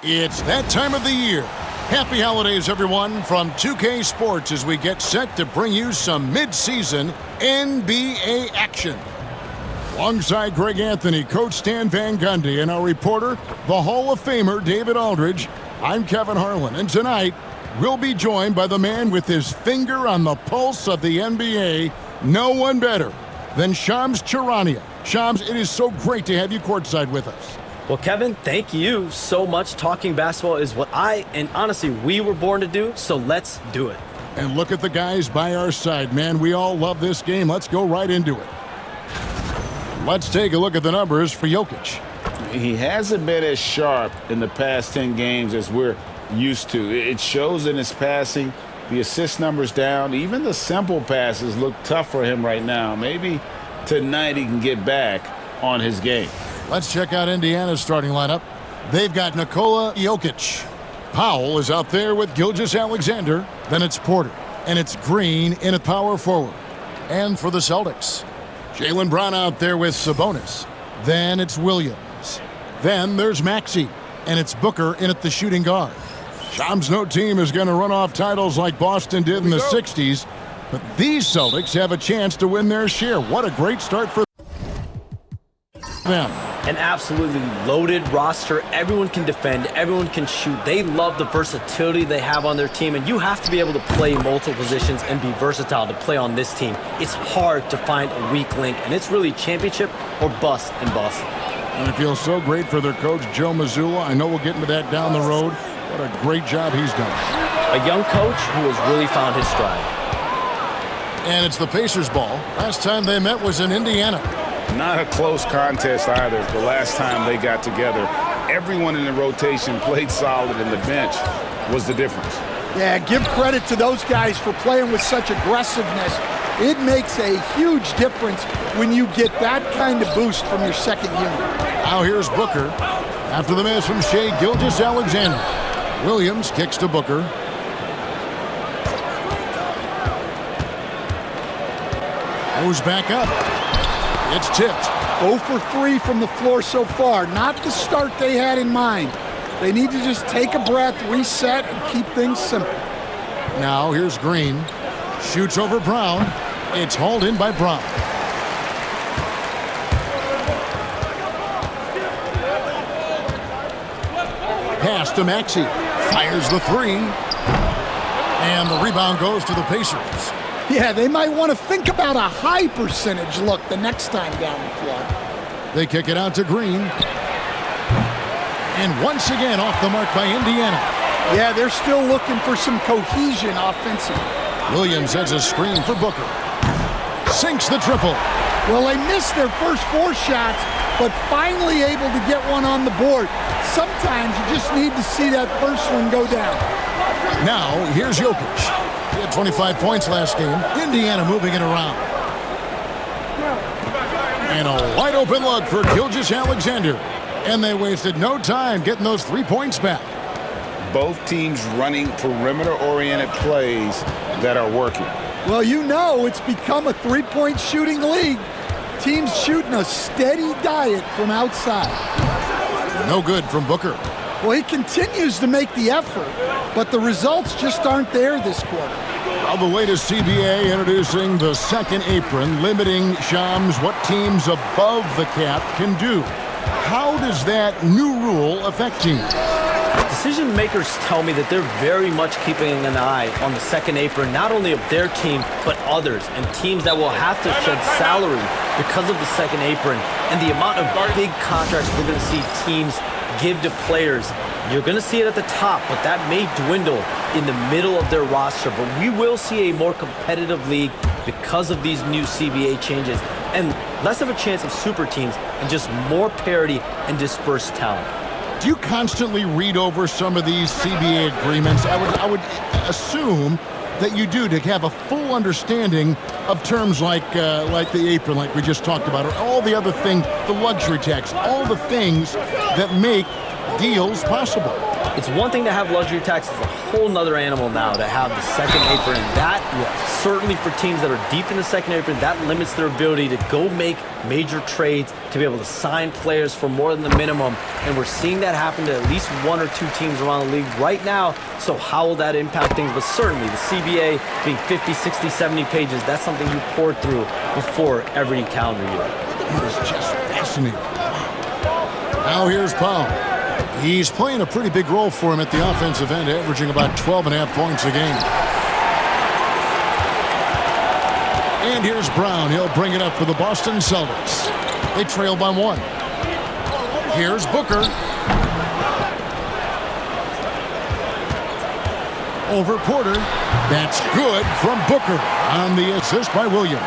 It's that time of the year. Happy holidays, everyone, from 2K Sports as we get set to bring you some mid-season NBA action. Alongside Greg Anthony, Coach Stan Van Gundy, and our reporter, the Hall of Famer David Aldridge, I'm Kevin Harlan, and tonight we'll be joined by the man with his finger on the pulse of the NBA, no one better than Shams Charania. Shams, it is so great to have you courtside with us. Well, Kevin, thank you so much. Talking basketball is what and honestly, we were born to do, so let's do it. And look at the guys by our side, man. We all love this game. Let's go right into it. Let's take a look at the numbers for Jokic. He hasn't been as sharp in the past 10 games as we're used to. It shows in his passing. The assist numbers down. Even the simple passes look tough for him right now. Maybe tonight he can get back on his game. Let's check out Indiana's starting lineup. They've got Nikola Jokic. Powell is out there with Gilgeous-Alexander. Then it's Porter. And it's Green in at power forward. And for the Celtics, Jaylen Brown out there with Sabonis. Then it's Williams. Then there's Maxey. And it's Booker in at the shooting guard. Shams, no team is going to run off titles like Boston did in the 60s. But these Celtics have a chance to win their share. What a great start for them. An absolutely loaded roster. Everyone can defend. Everyone can shoot. They love the versatility they have on their team, and you have to be able to play multiple positions and be versatile to play on this team. It's hard to find a weak link, and it's really championship or bust in Boston. And it feels so great for their coach, Joe Mazzulla. I know we'll get into that down the road. What a great job he's done. A young coach who has really found his stride. And it's the Pacers' ball. Last time they met was in Indiana. Not a close contest either. The last time they got together, everyone in the rotation played solid, and the bench was the difference. Yeah, give credit to those guys for playing with such aggressiveness. It makes a huge difference when you get that kind of boost from your second unit. Now here's Booker. After the miss from Shai Gilgeous-Alexander. Williams kicks to Booker. Goes back up. It's tipped. 0 for 3 from the floor so far. Not the start they had in mind. They need to just take a breath, reset, and keep things simple. Now here's Green. Shoots over Brown. It's hauled in by Brown. Pass to Maxey. Fires the three. And the rebound goes to the Pacers. Yeah, they might want to think about a high percentage look the next time down the floor. They kick it out to Green. And once again off the mark by Indiana. Yeah, they're still looking for some cohesion offensively. Williams heads a screen for Booker. Sinks the triple. Well, they missed their first 4 shots, but finally able to get one on the board. Sometimes you just need to see that first one go down. Now, here's Jokic. He had 25 points last game. Indiana moving it around. And a wide open look for Gilgeous-Alexander. And they wasted no time getting those 3 points back. Both teams running perimeter-oriented plays that are working. Well, you know it's become a three-point shooting league. Teams shooting a steady diet from outside. No good from Booker. Well, he continues to make the effort, but the results just aren't there this quarter. Well, the latest CBA introducing the second apron, limiting Shams what teams above the cap can do. How does that new rule affect teams? Decision makers tell me that they're very much keeping an eye on the second apron, not only of their team, but others, and teams that will have to shed salary because of the second apron and the amount of big contracts we're going to see teams give to players. You're going to see it at the top, but that may dwindle in the middle of their roster. But we will see a more competitive league because of these new CBA changes and less of a chance of super teams and just more parity and dispersed talent. Do you constantly read over some of these CBA agreements? I would assume that you do, to have a full understanding of terms like the apron, like we just talked about, or all the other things, the luxury tax, all the things that make deals possible. It's one thing to have luxury tax. It's a whole nother animal now to have the second apron. And that, certainly for teams that are deep in the second apron, that limits their ability to go make major trades, to be able to sign players for more than the minimum. And we're seeing that happen to at least one or two teams around the league right now. So how will that impact things? But certainly the CBA being 50, 60, 70 pages, that's something you pour through before every calendar year. It is just fascinating. Now here's Powell. He's playing a pretty big role for him at the offensive end, averaging about 12.5 points a game. And here's Brown. He'll bring it up for the Boston Celtics. They trail by 1. Here's Booker. Over Porter. That's good from Booker on the assist by Williams.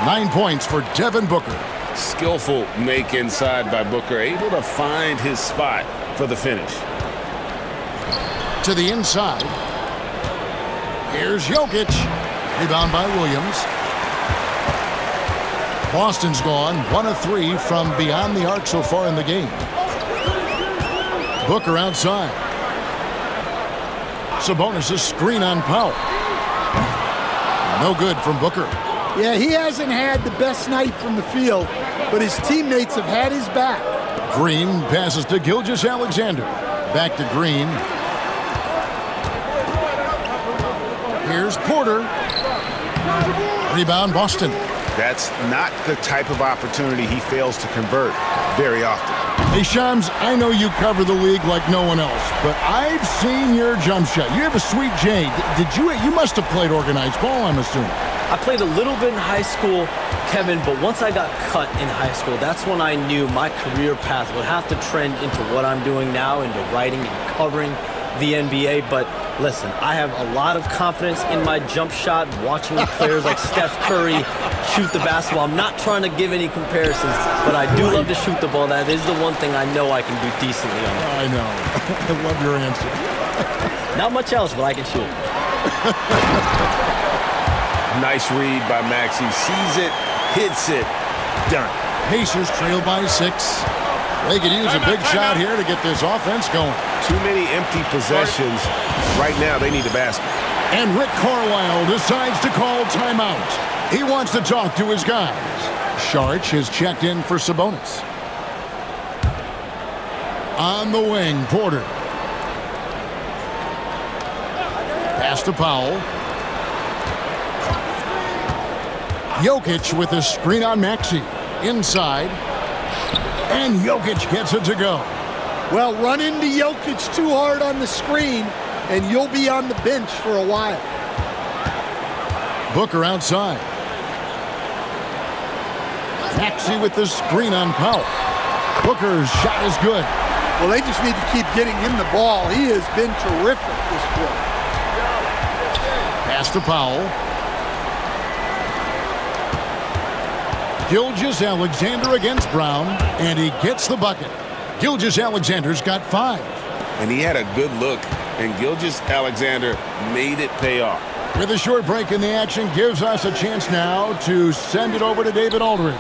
9 points for Devin Booker. Skillful make inside by Booker, able to find his spot for the finish. To the inside. Here's Jokic. Rebound by Williams. Boston's gone 1 of 3 from beyond the arc so far in the game. Booker outside. Sabonis' screen on Powell. No good from Booker. Yeah, he hasn't had the best night from the field, but his teammates have had his back. Green passes to Gilgeous-Alexander. Back to Green. Here's Porter. Rebound Boston. That's not the type of opportunity he fails to convert very often. Hey, Shams, I know you cover the league like no one else, but I've seen your jump shot. You have a sweet J. You must have played organized ball, I'm assuming. I played a little bit in high school, Kevin, but once I got cut in high school, that's when I knew my career path would have to trend into what I'm doing now, into writing and covering the NBA. But listen, I have a lot of confidence in my jump shot, watching players like Steph Curry shoot the basketball. I'm not trying to give any comparisons, but I do love to shoot the ball. That is the one thing I know I can do decently on. I know. I love your answer. Not much else, but I can shoot. Nice read by Maxey. Sees it, hits it, done. Pacers trail by 6. They could use a big shot here to get this offense going. Too many empty possessions. Right now, they need a basket. And Rick Carlisle decides to call timeout. He wants to talk to his guys. Saric has checked in for Sabonis. On the wing, Porter. Pass to Powell. Jokic with a screen on Maxey. Inside. And Jokic gets it to go. Well, run into Jokic too hard on the screen, and you'll be on the bench for a while. Booker outside. Maxey with the screen on Powell. Booker's shot is good. Well, they just need to keep getting him the ball. He has been terrific this quarter. Pass to Powell. Gilgeous-Alexander against Brown, and he gets the bucket. Gilgeous-Alexander's got 5. And he had a good look, and Gilgeous-Alexander made it pay off. With a short break in the action, gives us a chance now to send it over to David Aldridge.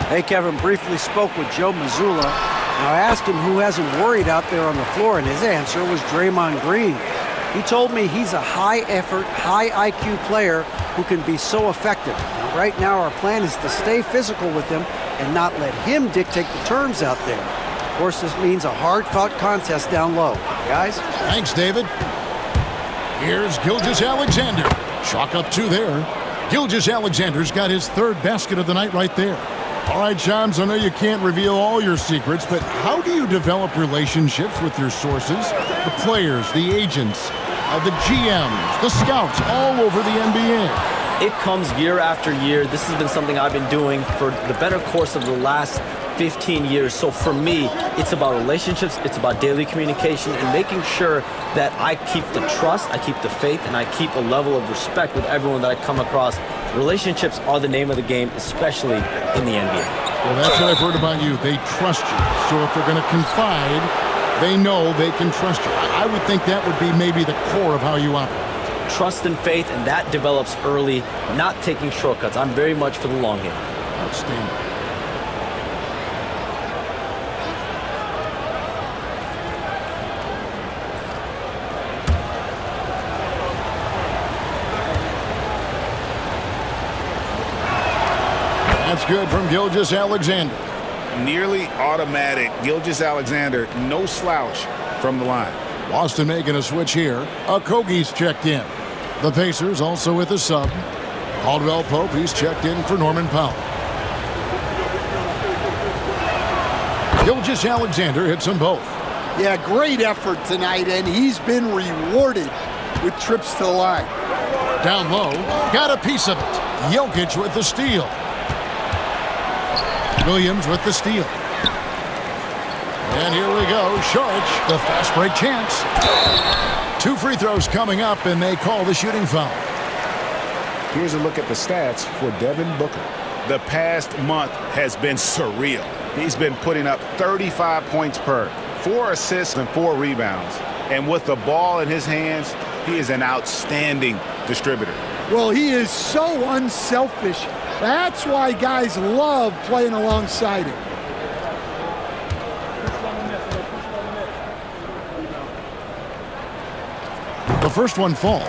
Hey, Kevin, briefly spoke with Joe Mazzulla. Now, I asked him who hasn't worried out there on the floor, and his answer was Draymond Green. He told me he's a high-effort, high-IQ player who can be so effective. Now, right now, our plan is to stay physical with him and not let him dictate the terms out there. Of course, this means a hard-fought contest down low. Guys? Thanks, David. Here's Gilgeous-Alexander. Chalk up 2 there. Gilgeous-Alexander's got his 3rd basket of the night right there. All right, Shams, I know you can't reveal all your secrets, but how do you develop relationships with your sources, the players, the agents, the GMs, the scouts all over the NBA? It comes year after year. This has been something I've been doing for the better course of the last 15 years. So for me, it's about relationships, it's about daily communication, and making sure that I keep the trust, I keep the faith, and I keep a level of respect with everyone that I come across. Relationships are the name of the game, especially in the NBA. Well, that's what I've heard about you. They trust you. So if they're going to confide, they know they can trust you. I would think that would be maybe the core of how you operate. Trust and faith, and that develops early, not taking shortcuts. I'm very much for the long game. Outstanding. That's good from Gilgeous-Alexander. Nearly automatic. Gilgeous-Alexander, no slouch from the line. Boston making a switch here. Okogie's checked in. The Pacers also with a sub. Caldwell Pope, he's checked in for Norman Powell. Gilgeous-Alexander hits them both. Yeah, great effort tonight, and he's been rewarded with trips to the line. Down low, got a piece of it. Jokic with the steal. Williams with the steal. And here we go. Saric, the fast break chance. 2 free throws coming up, and they call the shooting foul. Here's a look at the stats for Devin Booker. The past month has been surreal. He's been putting up 35 points per, 4 assists and 4 rebounds. And with the ball in his hands, he is an outstanding distributor. Well, he is so unselfish. That's why guys love playing alongside him. The first one falls.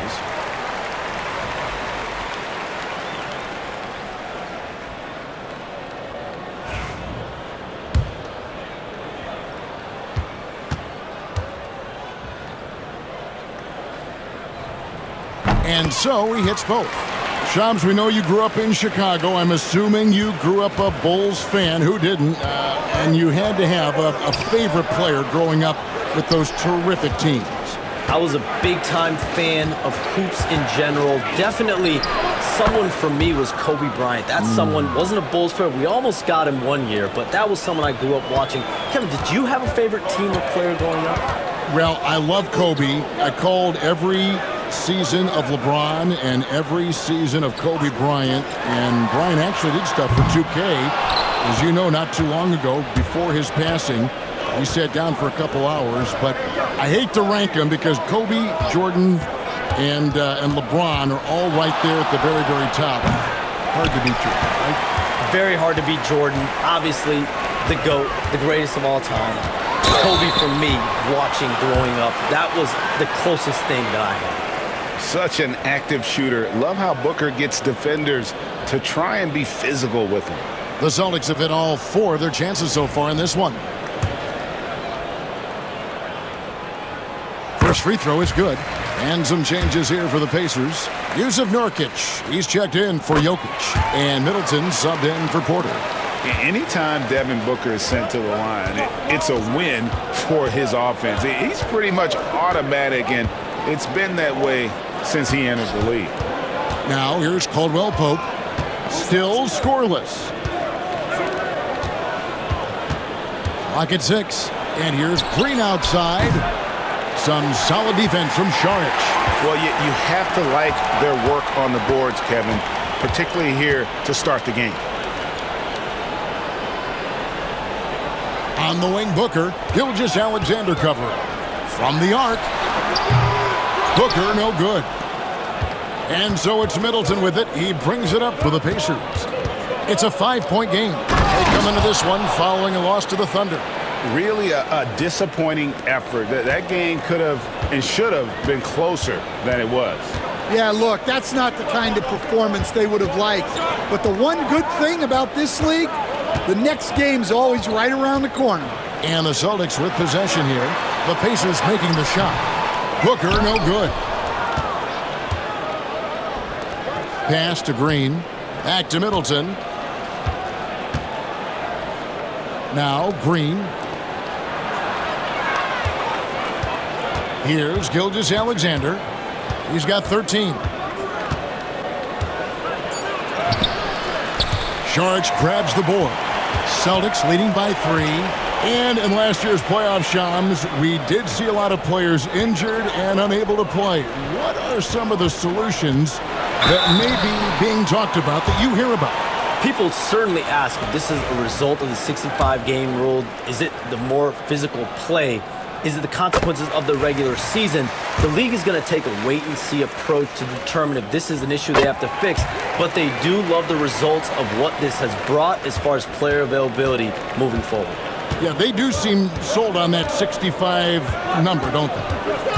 And so he hits both. Shams, we know you grew up in Chicago. I'm assuming you grew up a Bulls fan. Who didn't? And you had to have a favorite player growing up with those terrific teams. I was a big-time fan of hoops in general. Definitely someone for me was Kobe Bryant. That someone wasn't a Bulls player. We almost got him one year, but that was someone I grew up watching. Kevin, did you have a favorite team or player growing up? Well, I love Kobe. I called every season of LeBron and every season of Kobe Bryant, and Bryant actually did stuff for 2K. As you know, not too long ago, before his passing, we sat down for a couple hours, but I hate to rank them because Kobe, Jordan, and LeBron are all right there at the very, very top. Hard to beat Jordan, right? Very hard to beat Jordan. Obviously, the GOAT, the greatest of all time. Kobe, for me, watching growing up, that was the closest thing that I had. Such an active shooter. Love how Booker gets defenders to try and be physical with him. The Celtics have hit all 4 of their chances so far in this one. First free throw is good. And some changes here for the Pacers. Yusuf Nurkic, he's checked in for Jokic. And Middleton subbed in for Porter. Anytime Devin Booker is sent to the line, it's a win for his offense. He's pretty much automatic, and it's been that way since he entered the league. Now here's Caldwell Pope. Still scoreless. Clock at 6. And here's Green outside. Some solid defense from Saric. Well, you have to like their work on the boards, Kevin, particularly here to start the game. On the wing, Booker. Gilgeous-Alexander covering. From the arc. Booker, no good. And so it's Middleton with it. He brings it up for the Pacers. It's a 5-point game. They come into this one following a loss to the Thunder. Really a disappointing effort. That game could have and should have been closer than it was. Yeah, look, that's not the kind of performance they would have liked. But the one good thing about this league, the next game's always right around the corner. And the Celtics with possession here. The Pacers making the shot. Booker, no good. Pass to Green. Back to Middleton. Now Green. Here's Gilgeous-Alexander. He's got 13. Saric grabs the board. Celtics leading by 3. And in last year's playoff, Shams, we did see a lot of players injured and unable to play. What are some of the solutions that may be being talked about that you hear about? People certainly ask if this is a result of the 65-game rule. Is it the more physical play? Is it the consequences of the regular season? The league is going to take a wait-and-see approach to determine if this is an issue they have to fix, but they do love the results of what this has brought as far as player availability moving forward. Yeah, they do seem sold on that 65 number, don't they?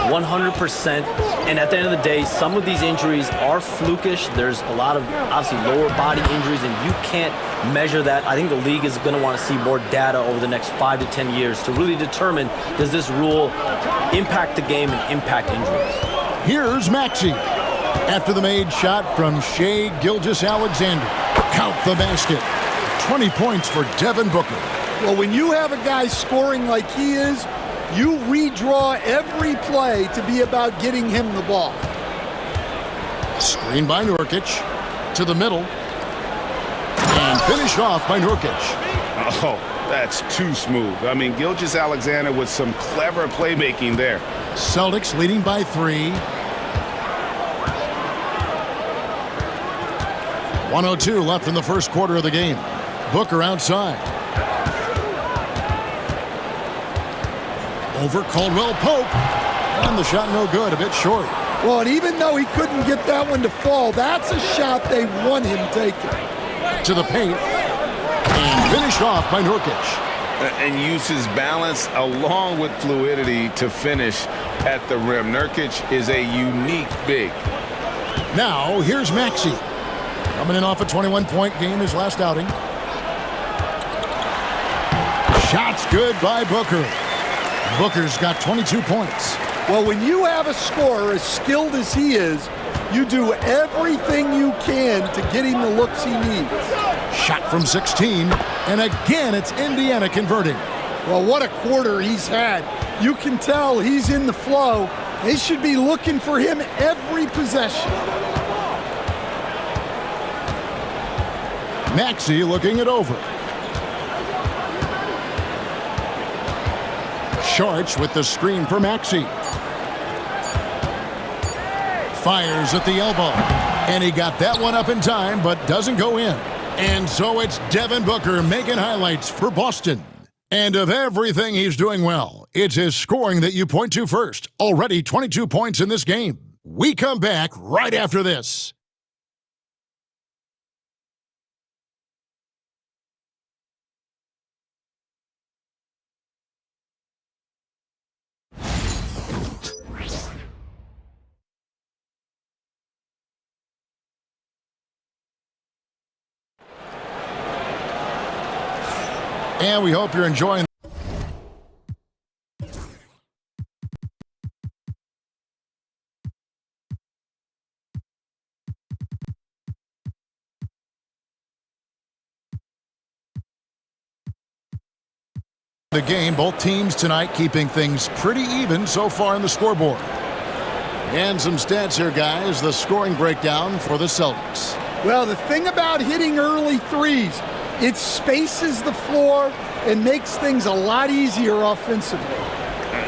100%. And at the end of the day, some of these injuries are flukish. There's a lot of, obviously, lower body injuries, and you can't measure that. I think the league is going to want to see more data over the next 5 to 10 years to really determine, does this rule impact the game and impact injuries? Here's Maxey. After the made shot from Shai Gilgeous-Alexander. Count the basket. 20 points for Devin Booker. Well, when you have a guy scoring like he is, you redraw every play to be about getting him the ball. Screen by Nurkic to the middle. And finished off by Nurkic. Oh, that's too smooth. I mean, Gilgeous-Alexander with some clever playmaking there. Celtics leading by 3. 1:02 left in the first quarter of the game. Booker outside. Over Caldwell Pope. And the shot no good, a bit short. Well, and even though he couldn't get that one to fall, that's a shot they want him taking. To the paint. And finished off by Nurkic. And uses balance along with fluidity to finish at the rim. Nurkic is a unique big. Now, here's Maxey. Coming in off a 21-point game his last outing. Shots good by Booker. Booker's got 22 points. Well, when you have a scorer as skilled as he is, you do everything you can to get him the looks he needs. Shot from 16, and again it's Indiana converting. Well, what a quarter he's had. You can tell he's in the flow. They should be looking for him every possession. Maxey looking it over. Sharch with the screen for Maxey. Fires at the elbow. And he got that one up in time, but doesn't go in. And so it's Devin Booker making highlights for Boston. And of everything he's doing well, it's his scoring that you point to first. Already 22 points in this game. We come back right after this. And we hope you're enjoying the game. Both teams tonight keeping things pretty even so far in the scoreboard. And some stats here, guys. The scoring breakdown for the Celtics. Well, the thing about hitting early threes, it spaces the floor and makes things a lot easier offensively.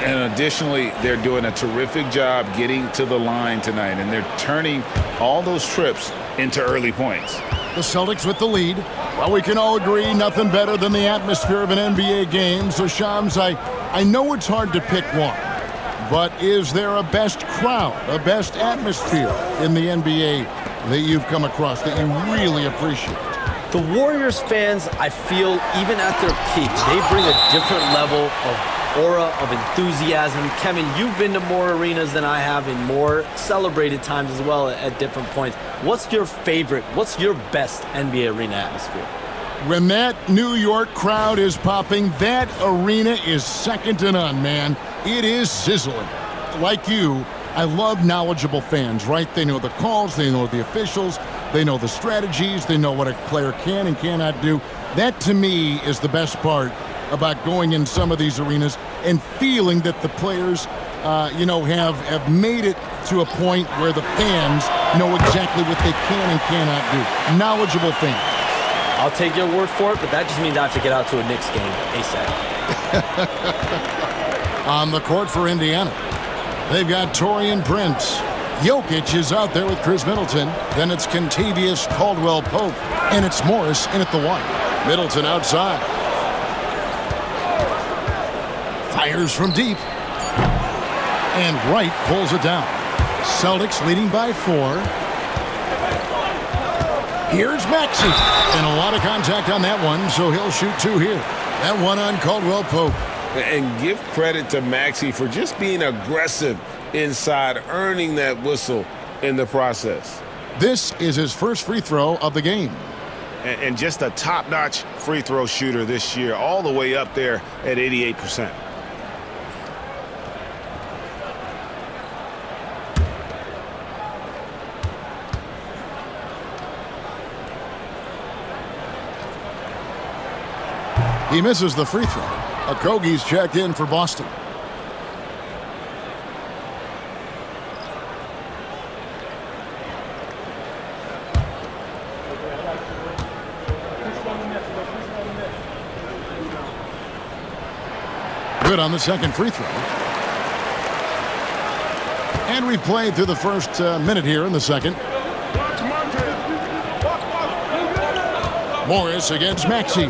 And additionally, they're doing a terrific job getting to the line tonight, and they're turning all those trips into early points. The Celtics with the lead. Well, we can all agree nothing better than the atmosphere of an NBA game. So, Shams, I know it's hard to pick one, but is there a best crowd, a best atmosphere in the NBA that you've come across that you really appreciate? The Warriors fans, I feel, even at their peak, they bring a different level of aura, of enthusiasm. Kevin, you've been to more arenas than I have in more celebrated times as well at different points. What's your favorite, what's your best NBA arena atmosphere? When that New York crowd is popping, that arena is second to none, man. It is sizzling. Like you, I love knowledgeable fans, right? They know the calls, they know the officials, they know the strategies, they know what a player can and cannot do. That, to me, is the best part about going in some of these arenas and feeling that the players, have made it to a point where the fans know exactly what they can and cannot do. Knowledgeable fans. I'll take your word for it, but that just means I have to get out to a Knicks game ASAP. On the court for Indiana, they've got Taurean Prince. Jokic is out there with Chris Middleton. Then it's Kentavious Caldwell-Pope. And it's Morris in at the 1. Middleton outside. Fires from deep. And Wright pulls it down. Celtics leading by 4. Here's Maxey. And a lot of contact on that one, so he'll shoot 2 here. That one on Caldwell-Pope. And give credit to Maxey for just being aggressive inside, earning that whistle in the process. This is his first free throw of the game. And just a top-notch free throw shooter this year, all the way up there at 88%. He misses the free throw. Okogie's checked in for Boston. Good on the second free throw. And we've played through the first minute here in the second. Morris against Maxey.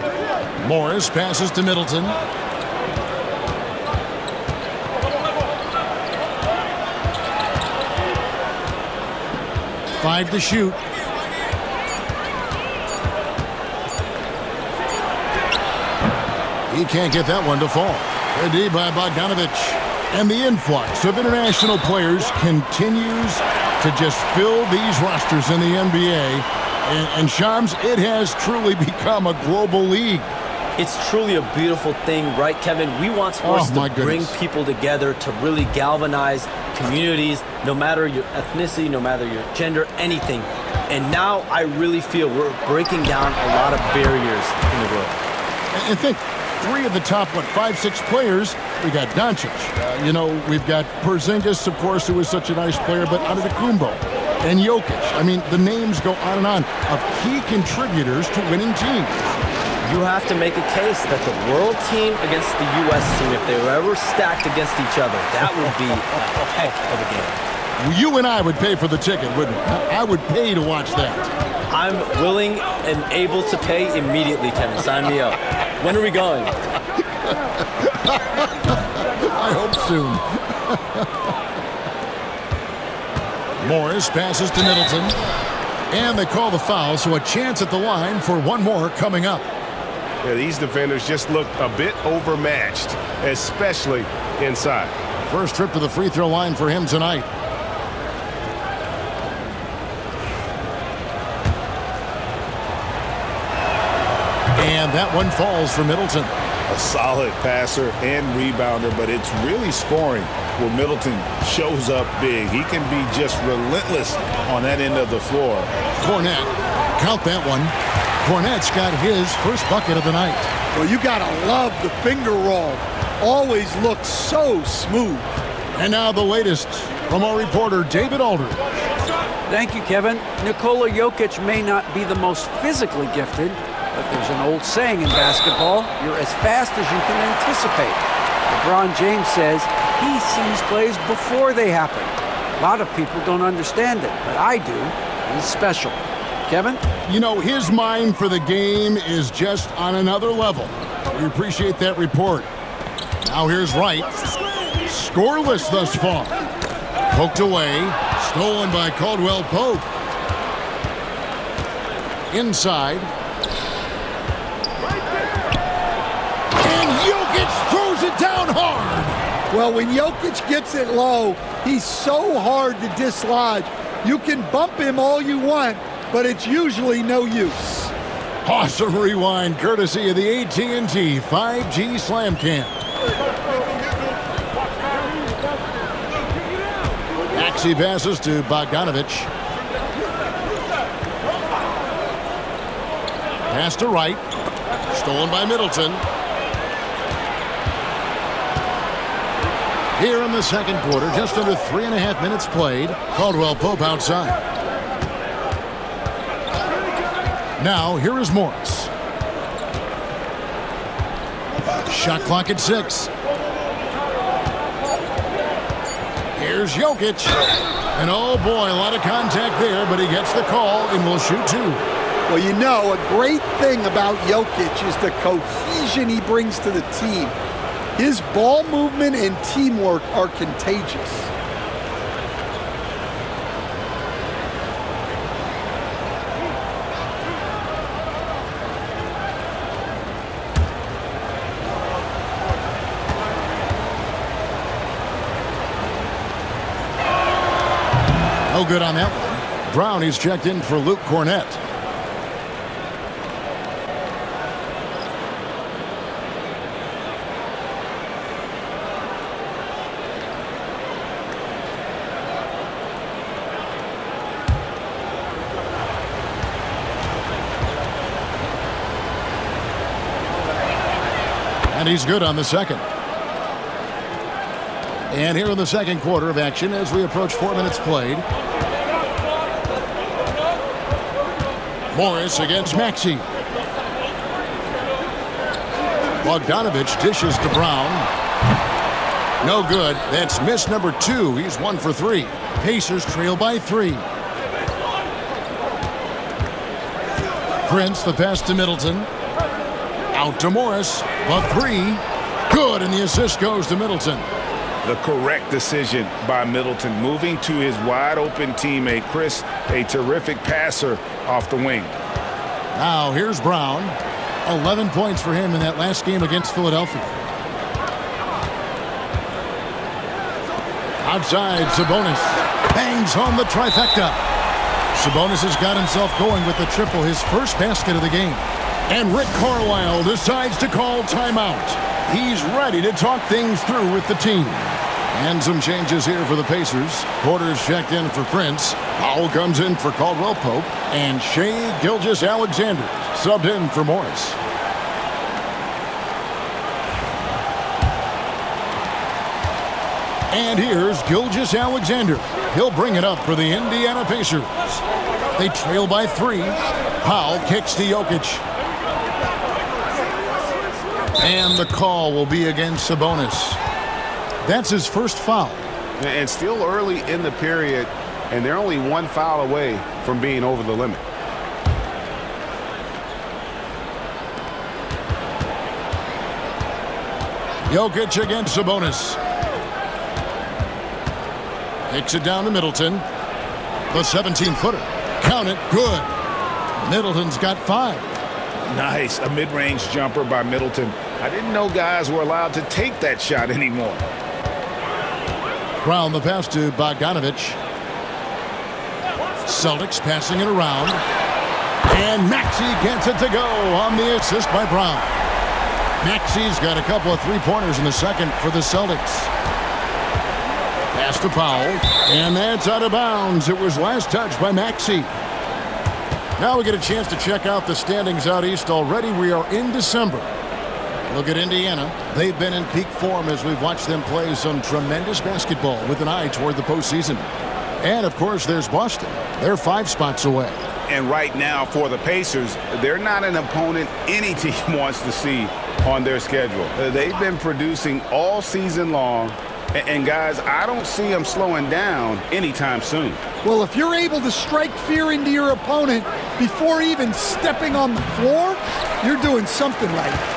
Morris passes to Middleton. Five to shoot. He can't get that one to fall. Good D by Bogdanovich. And the influx of international players continues to just fill these rosters in the NBA. And Shams, it has truly become a global league. It's truly a beautiful thing, right, Kevin? We want sports to bring people together, to really galvanize communities, no matter your ethnicity, no matter your gender, anything. And now I really feel we're breaking down a lot of barriers in the world. And think, 3 of the top, 5, 6 players, we got Doncic. We've got Porzingis, of course, who is such a nice player, but Antetokounmpo and Jokic. I mean, the names go on and on of key contributors to winning teams. You have to make a case that the world team against the U.S. team, if they were ever stacked against each other, that would be a heck of a game. You and I would pay for the ticket, wouldn't we? I would pay to watch that. I'm willing and able to pay immediately, Kevin. Sign me up. When are we going? I hope soon. Morris passes to Middleton. And they call the foul, so a chance at the line for one more coming up. Yeah, these defenders just look a bit overmatched, especially inside. First trip to the free throw line for him tonight. And that one falls for Middleton. A solid passer and rebounder, but it's really scoring where Middleton shows up big. He can be just relentless on that end of the floor. Cornette, count that one. Cornette's got his first bucket of the night. Well, you got to love the finger roll. Always looks so smooth. And now the latest from our reporter, David Aldridge. Thank you, Kevin. Nikola Jokic may not be the most physically gifted, but there's an old saying in basketball, you're as fast as you can anticipate. LeBron James says he sees plays before they happen. A lot of people don't understand it, but I do. He's special. Kevin? His mind for the game is just on another level. We appreciate that report. Now here's Wright. Scoreless thus far. Poked away. Stolen by Caldwell-Pope. Inside. And Jokic throws it down hard. Well, when Jokic gets it low, he's so hard to dislodge. You can bump him all you want, but it's usually no use. Awesome rewind courtesy of the AT&T 5G Slam Cam. Maxey passes to Bogdanovich. Pass to Wright. Stolen by Middleton. Here in the second quarter, just under 3.5 minutes played. Caldwell-Pope outside. Now, here is Morris. Shot clock at 6. Here's Jokic. And oh boy, a lot of contact there, but he gets the call and will shoot two. Well, you know, a great thing about Jokic is the cohesion he brings to the team. His ball movement and teamwork are contagious. No good on that one. Brown, he's checked in for Luke Cornett. And he's good on the second. And here in the second quarter of action as we approach 4 minutes played. Morris against Maxey. Bogdanovich dishes to Brown. No good. That's miss number 2. He's 1 for 3. Pacers trail by 3. Prince, the pass to Middleton. Out to Morris. The 3. Good, and the assist goes to Middleton. The correct decision by Middleton, moving to his wide-open teammate, Chris, a terrific passer off the wing. Now, here's Brown. 11 points for him in that last game against Philadelphia. Outside, Sabonis bangs home the trifecta. Sabonis has got himself going with the triple, his first basket of the game. And Rick Carlisle decides to call timeout. He's ready to talk things through with the team. And some changes here for the Pacers. Porter's checked in for Prince. Powell comes in for Caldwell Pope. And Shai Gilgeous-Alexander subbed in for Morris. And here's Gilgeous-Alexander. He'll bring it up for the Indiana Pacers. They trail by 3. Powell kicks to Jokic. And the call will be against Sabonis. That's his first foul. And still early in the period, and they're only 1 foul away from being over the limit. Jokic against Sabonis. Kicks it down to Middleton. The 17-footer. Count it. Good. Middleton's got 5. Nice. A mid-range jumper by Middleton. I didn't know guys were allowed to take that shot anymore. Brown the pass to Bogdanovich. Celtics passing it around. And Maxey gets it to go on the assist by Brown. Maxey's got a couple of three-pointers in the second for the Celtics. Pass to Powell. And that's out of bounds. It was last touched by Maxey. Now we get a chance to check out the standings out east already. We are in December. Look at Indiana. They've been in peak form as we've watched them play some tremendous basketball with an eye toward the postseason. And, of course, there's Boston. They're 5 spots away. And right now for the Pacers, they're not an opponent any team wants to see on their schedule. They've been producing all season long. And, guys, I don't see them slowing down anytime soon. Well, if you're able to strike fear into your opponent before even stepping on the floor, you're doing something right.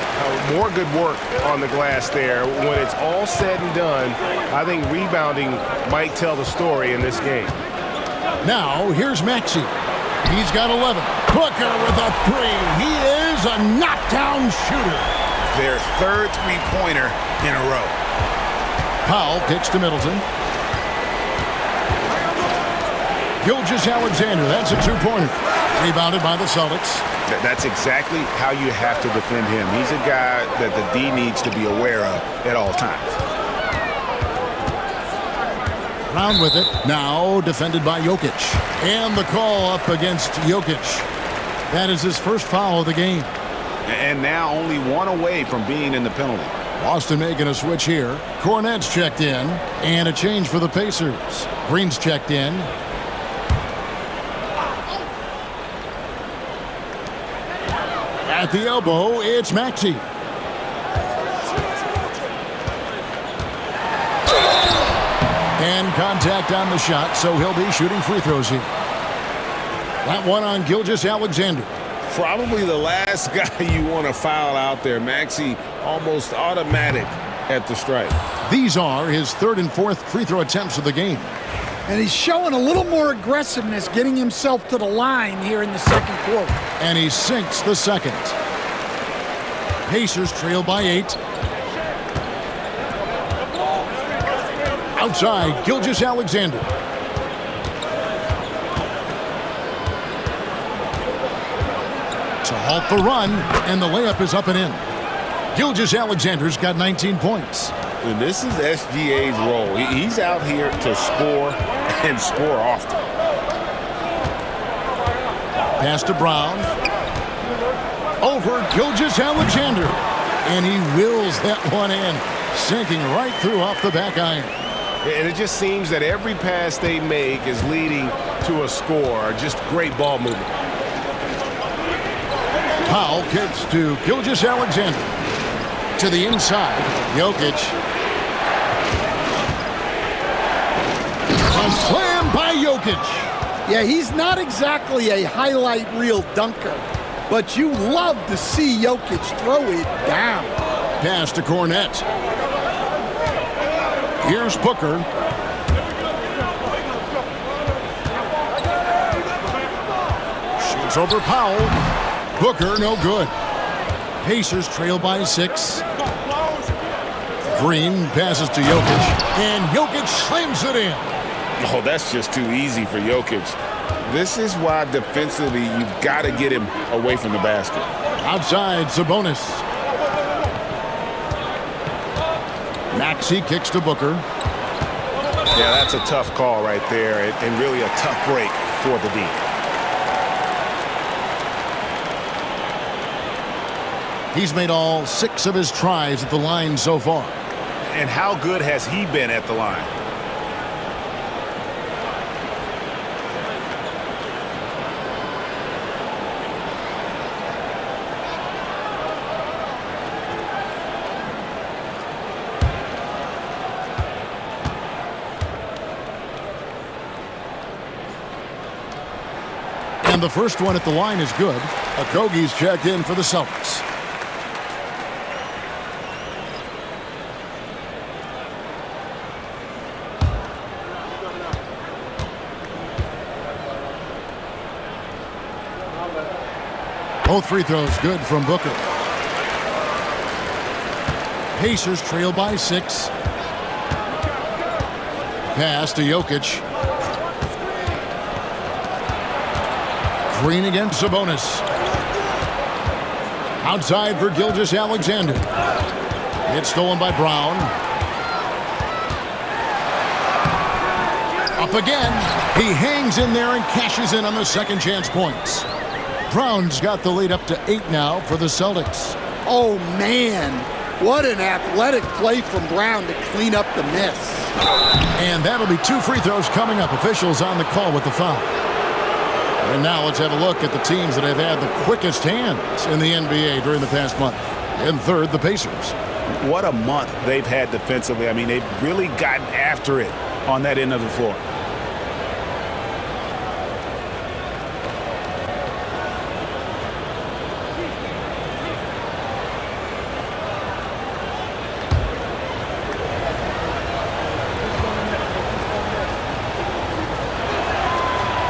More good work on the glass there. When it's all said and done, I think rebounding might tell the story in this game. Now, here's Maxey. He's got 11. Booker with a 3. He is a knockdown shooter. Their third three-pointer in a row. Powell kicks to Middleton. Gilgeous-Alexander, that's a 2-pointer. Rebounded by the Celtics. That's exactly how you have to defend him. He's a guy that the D needs to be aware of at all times. Brown with it. Now defended by Jokic. And the call up against Jokic. That is his first foul of the game. And now only 1 away from being in the penalty. Boston making a switch here. Cornett's checked in. And a change for the Pacers. Green's checked in. At the elbow, it's Maxey. And contact on the shot, so he'll be shooting free throws here. That one on Gilgeous-Alexander. Probably the last guy you want to foul out there. Maxey almost automatic at the strike. These are his third and fourth free throw attempts of the game. And he's showing a little more aggressiveness, getting himself to the line here in the second quarter. And he sinks the second. Pacers trail by 8. Outside, Gilgeous-Alexander. To halt the run, and the layup is up and in. Gilgeous-Alexander's got 19 points. And this is SGA's role. He's out here to score and score often. Pass to Brown. Over Gilgeous-Alexander. And he wills that one in, sinking right through off the back iron. And it just seems that every pass they make is leading to a score. Just great ball movement. Powell kicks to Gilgeous-Alexander. To the inside, Jokic. A slam by Jokic. Yeah, he's not exactly a highlight reel dunker, but you love to see Jokic throw it down. Pass to Cornette. Here's Booker. Shoots over Powell. Booker, no good. Pacers trail by 6. Green passes to Jokic, and Jokic slams it in. Oh, that's just too easy for Jokic. This is why defensively you've got to get him away from the basket. Outside, Sabonis. Maxey kicks to Booker. Yeah, that's a tough call right there, and really a tough break for the D. He's made all 6 of his tries at the line so far. And how good has he been at the line? And the first one at the line is good. Okogie's checked in for the Celtics. Both free throws good from Booker. Pacers trail by 6. Pass to Jokic. Green against Sabonis. Outside for Gilgeous-Alexander. It's stolen by Brown. Up again. He hangs in there and cashes in on the second chance points. Brown's got the lead up to 8 now for the Celtics. Oh, man. What an athletic play from Brown to clean up the miss. And that'll be 2 free throws coming up. Officials on the call with the foul. And now let's have a look at the teams that have had the quickest hands in the NBA during the past month. In third, the Pacers. What a month they've had defensively. I mean, they've really gotten after it on that end of the floor.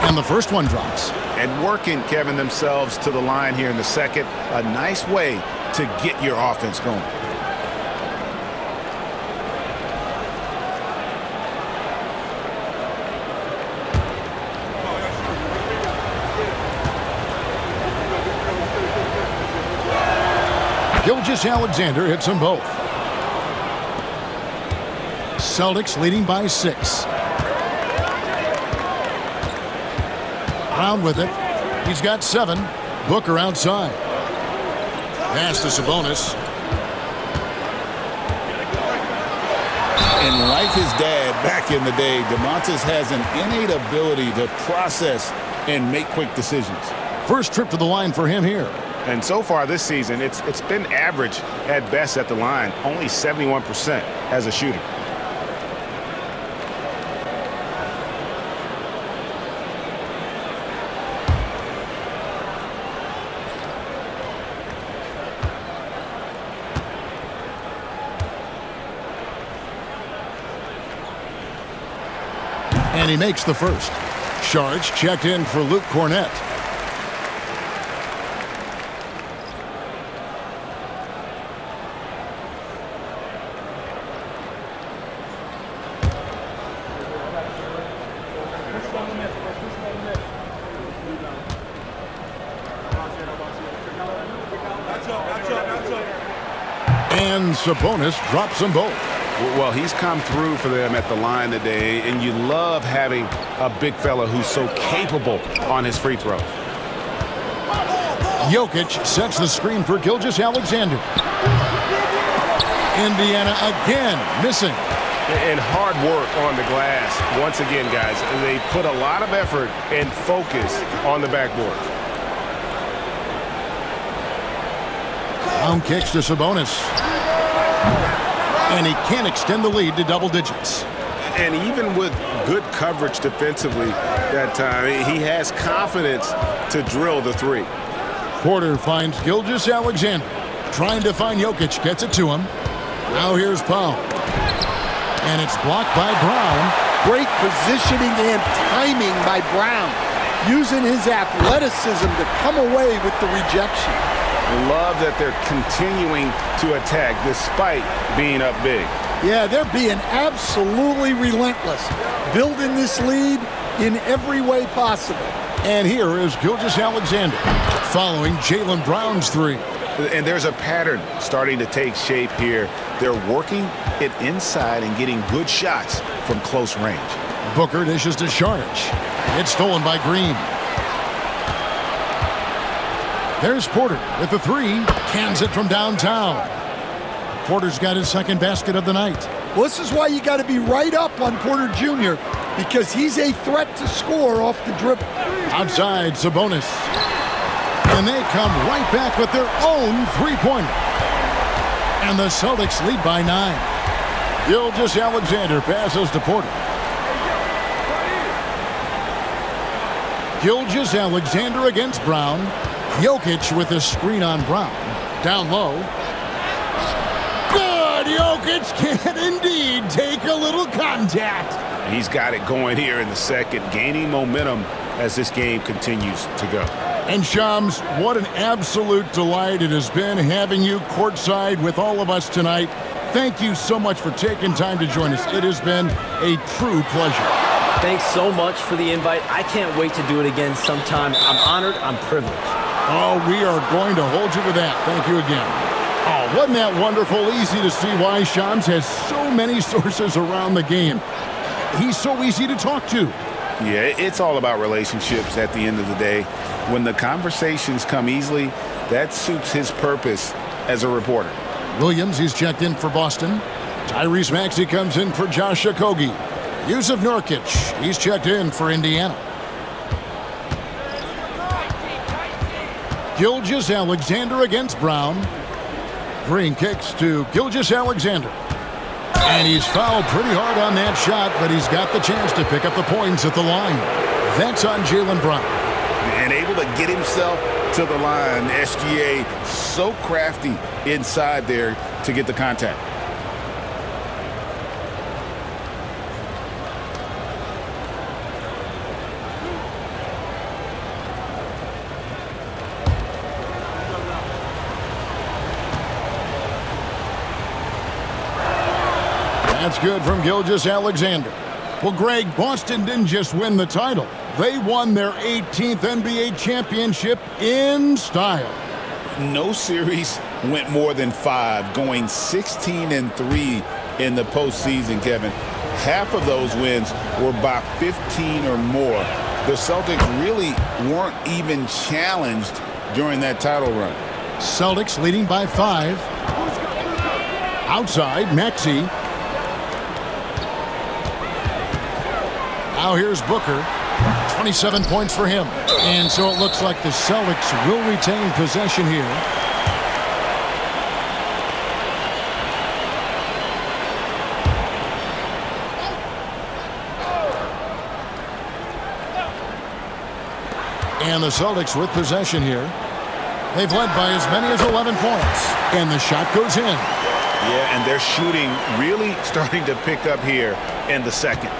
And the first one drops. And working, Kevin, themselves to the line here in the second. A nice way to get your offense going. Gilgeous-Alexander hits them both. Celtics leading by 6. Brown with it. He's got 7. Booker outside. Pass to Sabonis. And like his dad back in the day, DeMontis has an innate ability to process and make quick decisions. First trip to the line for him here. And so far this season, it's been average at best at the line. Only 71% as a shooter. And he makes the first. Sharge checked in for Luke Cornett. And Sabonis drops them both. Well, he's come through for them at the line today, and you love having a big fella who's so capable on his free throws. Jokic sets the screen for Gilgeous-Alexander. Indiana again missing. And hard work on the glass. Once again, guys, they put a lot of effort and focus on the backboard. Brown kicks to Sabonis. And he can't extend the lead to double digits. And even with good coverage defensively that time, he has confidence to drill the three. Porter finds Gilgeous-Alexander. Trying to find Jokic, gets it to him. Now here's Powell. And it's blocked by Brown. Great positioning and timing by Brown, using his athleticism to come away with the rejection. Love that they're continuing to attack despite being up big. Yeah, they're being absolutely relentless, building this lead in every way possible. And here is Gilgeous-Alexander following Jaylen Brown's three. And there's a pattern starting to take shape here. They're working it inside and getting good shots from close range. Booker dishes to Sharge. It's stolen by Green. There's Porter with the three. Cans it from downtown. Porter's got his second basket of the night. Well, this is why you got to be right up on Porter Jr., because he's a threat to score off the dribble. Outside, Sabonis. And they come right back with their own three-pointer. And the Celtics lead by 9. Gilgeous-Alexander passes to Porter. Gilgeous-Alexander against Brown. Jokic with a screen on Brown. Down low. Good! Jokic can indeed take a little contact. He's got it going here in the second, gaining momentum as this game continues to go. And Shams, what an absolute delight it has been having you courtside with all of us tonight. Thank you so much for taking time to join us. It has been a true pleasure. Thanks so much for the invite. I can't wait to do it again sometime. I'm honored. I'm privileged. Oh, we are going to hold you to that. Thank you again. Oh, wasn't that wonderful? Easy to see why Shams has so many sources around the game. He's so easy to talk to. Yeah, it's all about relationships at the end of the day. When the conversations come easily, that suits his purpose as a reporter. Williams, he's checked in for Boston. Tyrese Maxey comes in for Josh Okogie. Yusuf Nurkic, he's checked in for Indiana. Gilgeous-Alexander against Brown. Green kicks to Gilgeous-Alexander. And he's fouled pretty hard on that shot, but he's got the chance to pick up the points at the line. That's on Jaylen Brown. And able to get himself to the line. SGA so crafty inside there to get the contact. That's good from Gilgeous-Alexander. Well, Greg, Boston didn't just win the title. They won their 18th NBA championship in style. No series went more than 5, going 16-3 in the postseason, Kevin. Half of those wins were by 15 or more. The Celtics really weren't even challenged during that title run. Celtics leading by 5. Outside, Maxey. Now here's Booker. 27 points for him. And so it looks like the Celtics will retain possession here. And the Celtics with possession here. They've led by as many as 11 points. And the shot goes in. Yeah, and their shooting really starting to pick up here in the second.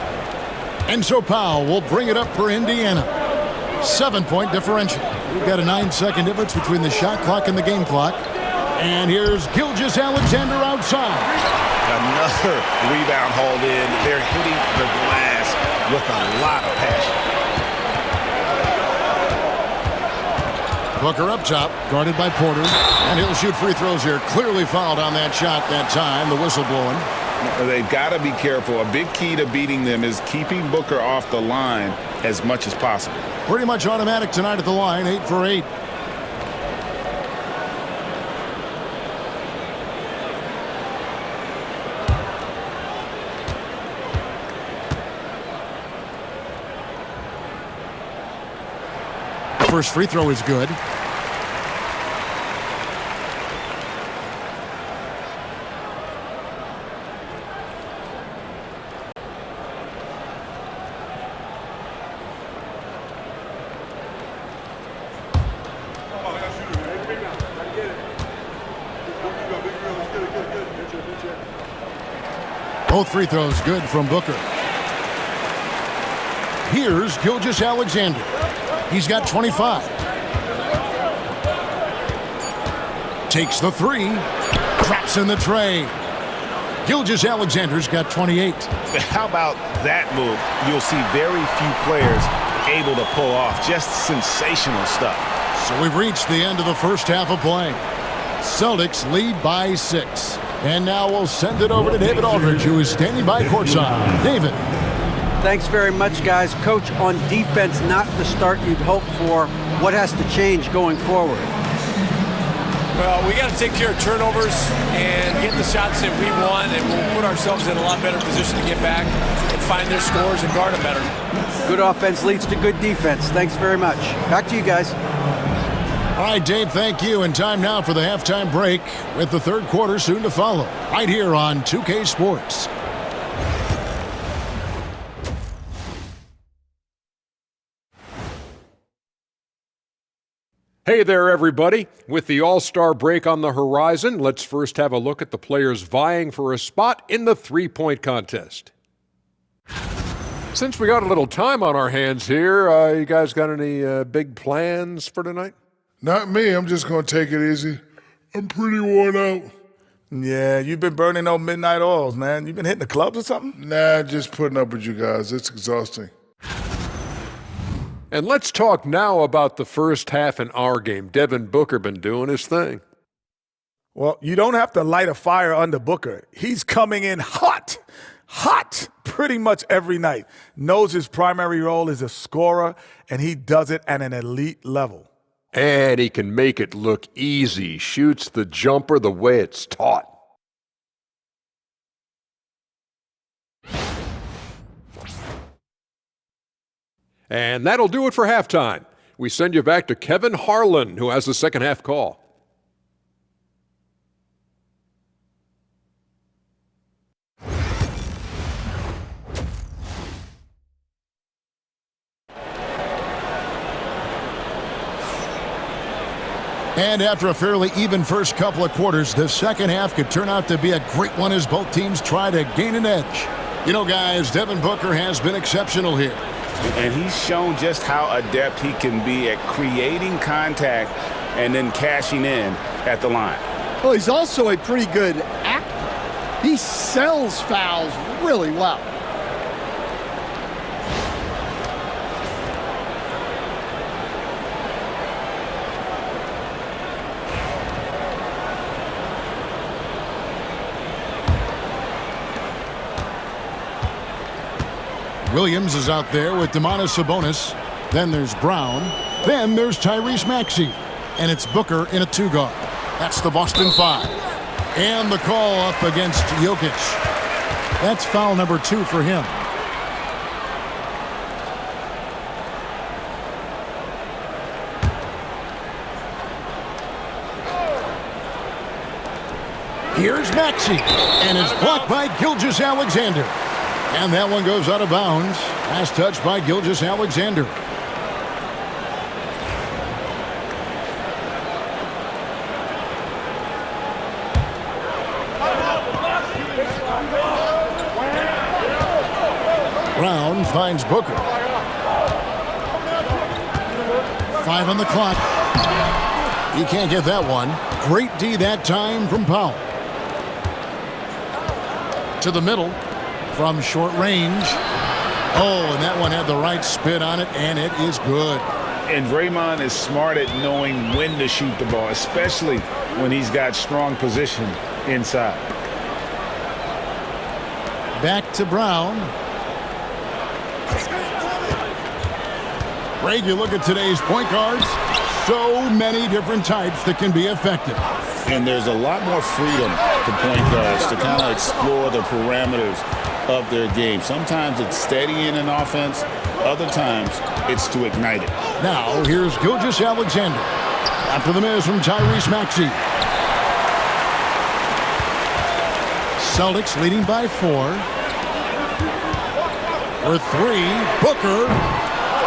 And so Powell will bring it up for Indiana. 7-point differential. We've got a 9-second difference between the shot clock and the game clock. And here's Gilgeous-Alexander outside. Another rebound hauled in. They're hitting the glass with a lot of passion. Booker up top, guarded by Porter. And he'll shoot free throws here. Clearly fouled on that shot that time. The whistle blowing. They've got to be careful. A big key to beating them is keeping Booker off the line as much as possible. Pretty much automatic tonight at the line, 8 for 8. First free throw is good. Both free throws good from Booker. Here's Gilgeous-Alexander. He's got 25. Takes the three. Drops in the tray. Gilgeous-Alexander's got 28. How about that move? You'll see very few players able to pull off. Just sensational stuff. So we've reached the end of the first half of play. Celtics lead by 6. And now we'll send it over to David Aldridge, who is standing by courtside. David. Thanks very much, guys. Coach, on defense, not the start you'd hope for. What has to change going forward? Well, we got to take care of turnovers and get the shots that we want, and we'll put ourselves in a lot better position to get back and find their scores and guard them better. Good offense leads to good defense. Thanks very much. Back to you guys. All right, Dave, thank you. And time now for the halftime break with the third quarter soon to follow. Right here on 2K Sports. Hey there, everybody. With the All-Star break on the horizon, let's first have a look at the players vying for a spot in the three-point contest. Since we got a little time on our hands here, you guys got any big plans for tonight? Not me. I'm just going to take it easy. I'm pretty worn out. Yeah, you've been burning those midnight oils, man. You been hitting the clubs or something? Nah, just putting up with you guys. It's exhausting. And let's talk now about the first half in our game. Devin Booker been doing his thing. Well, you don't have to light a fire under Booker. He's coming in hot pretty much every night. Knows his primary role is a scorer, and he does it at an elite level. And he can make it look easy. Shoots the jumper the way it's taught. And that'll do it for halftime. We send you back to Kevin Harlan, who has the second half call. And after a fairly even first couple of quarters, the second half could turn out to be a great one as both teams try to gain an edge. You know, guys, Devin Booker has been exceptional here. And he's shown just how adept he can be at creating contact and then cashing in at the line. Well, he's also a pretty good actor. He sells fouls really well. Williams is out there with Domantas Sabonis. Then there's Brown. Then there's Tyrese Maxey. And it's Booker in a two-guard. That's the Boston Five. And the call up against Jokic. That's foul number 2 for him. Here's Maxey. And it's blocked by Gilgeous-Alexander. And that one goes out of bounds. Last touch by Gilgeous-Alexander. Brown finds Booker. 5 on the clock. He can't get that one. Great D that time from Powell. To the middle from short range. Oh, and that one had the right spin on it, and it is good. And Draymond is smart at knowing when to shoot the ball, especially when he's got strong position inside. Back to Brown. Greg, you look at today's point guards, so many different types that can be effective. And there's a lot more freedom for point guards to kind of explore the parameters of their game. Sometimes it's steadying an offense. Other times it's to ignite it. Now, here's Gilgeous-Alexander. After the miss from Tyrese Maxey. Celtics leading by 4. For 3, Booker.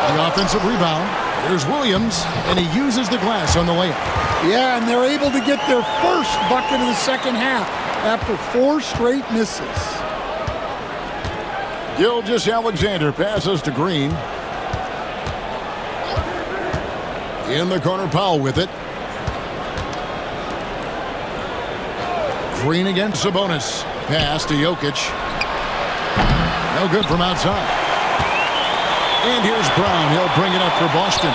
The offensive rebound. Here's Williams, and he uses the glass on the layup. Yeah, and they're able to get their first bucket of the second half after 4 straight misses. Gilgeous-Alexander passes to Green. In the corner, Powell with it. Green against Sabonis. Pass to Jokic. No good from outside. And here's Brown. He'll bring it up for Boston.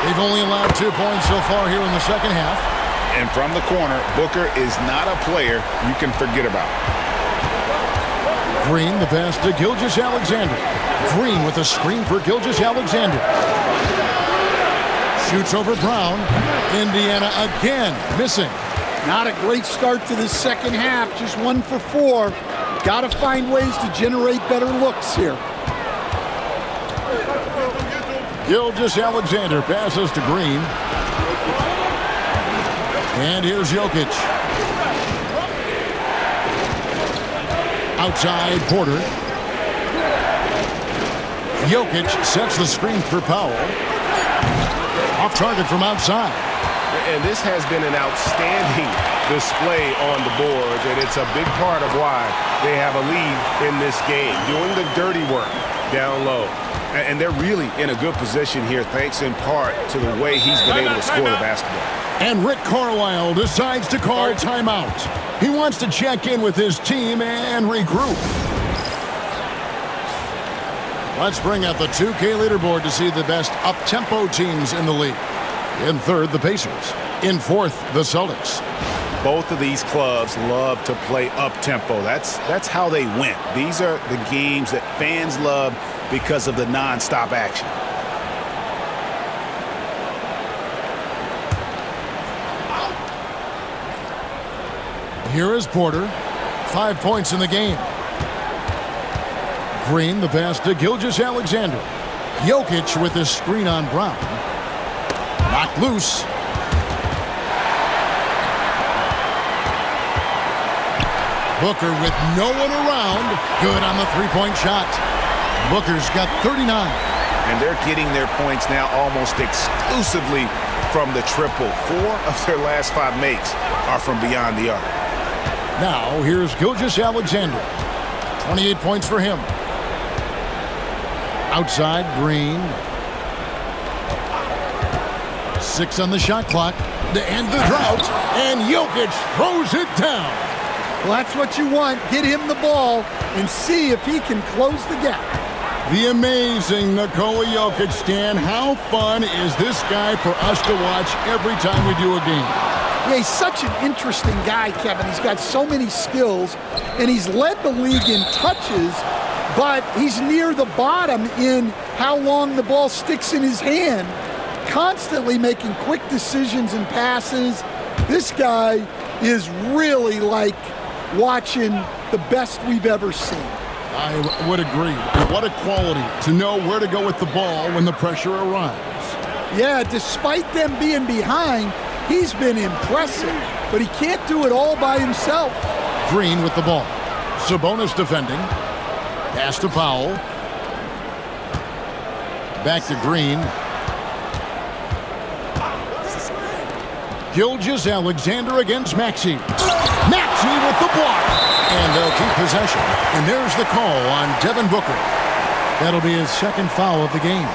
They've only allowed 2 points so far here in the second half. And from the corner, Booker is not a player you can forget about. Green, the pass to Gilgeous-Alexander. Green with a screen for Gilgeous-Alexander. Shoots over Brown. Indiana again missing. Not a great start to the second half. Just 1 for 4. Got to find ways to generate better looks here. Gilgeous-Alexander passes to Green. And here's Jokic. Outside, Porter. Jokic sets the screen for Powell. Off target from outside. And this has been an outstanding display on the boards, and it's a big part of why they have a lead in this game, doing the dirty work down low. And they're really in a good position here, thanks in part to the way he's been able to score the basketball. And Rick Carlisle decides to call timeout. He wants to check in with his team and regroup. Let's bring out the 2K leaderboard to see the best up-tempo teams in the league. In third, the Pacers. In fourth, the Celtics. Both of these clubs love to play up-tempo. That's how they win. These are the games that fans love because of the non-stop action. Here is Porter. 5 points in the game. Green, the pass to Gilgeous-Alexander. Jokic with his screen on Brown. Knocked loose. Booker with no one around. Good on the three-point shot. Booker's got 39. And they're getting their points now almost exclusively from the triple. 4 of their last 5 makes are from beyond the arc. Now, here's Gilgeous-Alexander. 28 points for him. Outside, Green. 6 on the shot clock to end the drought. And Jokic throws it down. Well, that's what you want. Get him the ball and see if he can close the gap. The amazing Nikola Jokic, Stan. How fun is this guy for us to watch every time we do a game? Yeah, he's such an interesting guy, Kevin. He's got so many skills, and he's led the league in touches, but he's near the bottom in how long the ball sticks in his hand, constantly making quick decisions and passes. This guy is really like watching the best we've ever seen. I would agree. What a quality to know where to go with the ball when the pressure arrives. Yeah, despite them being behind, he's been impressive, but he can't do it all by himself. Green with the ball. Sabonis defending. Pass to Powell. Back to Green. Gilgeous-Alexander against Maxey. Maxey with the block. And they'll keep possession. And there's the call on Devin Booker. That'll be his second foul of the game.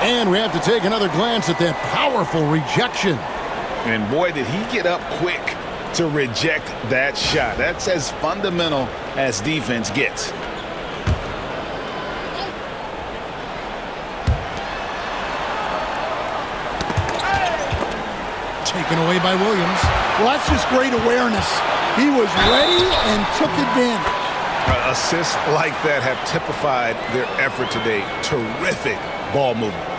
And we have to take another glance at that powerful rejection. And boy, did he get up quick to reject that shot. That's as fundamental as defense gets. Taken away by Williams. Well, that's just great awareness. He was ready and took advantage. Assists like that have typified their effort today. Terrific ball movement.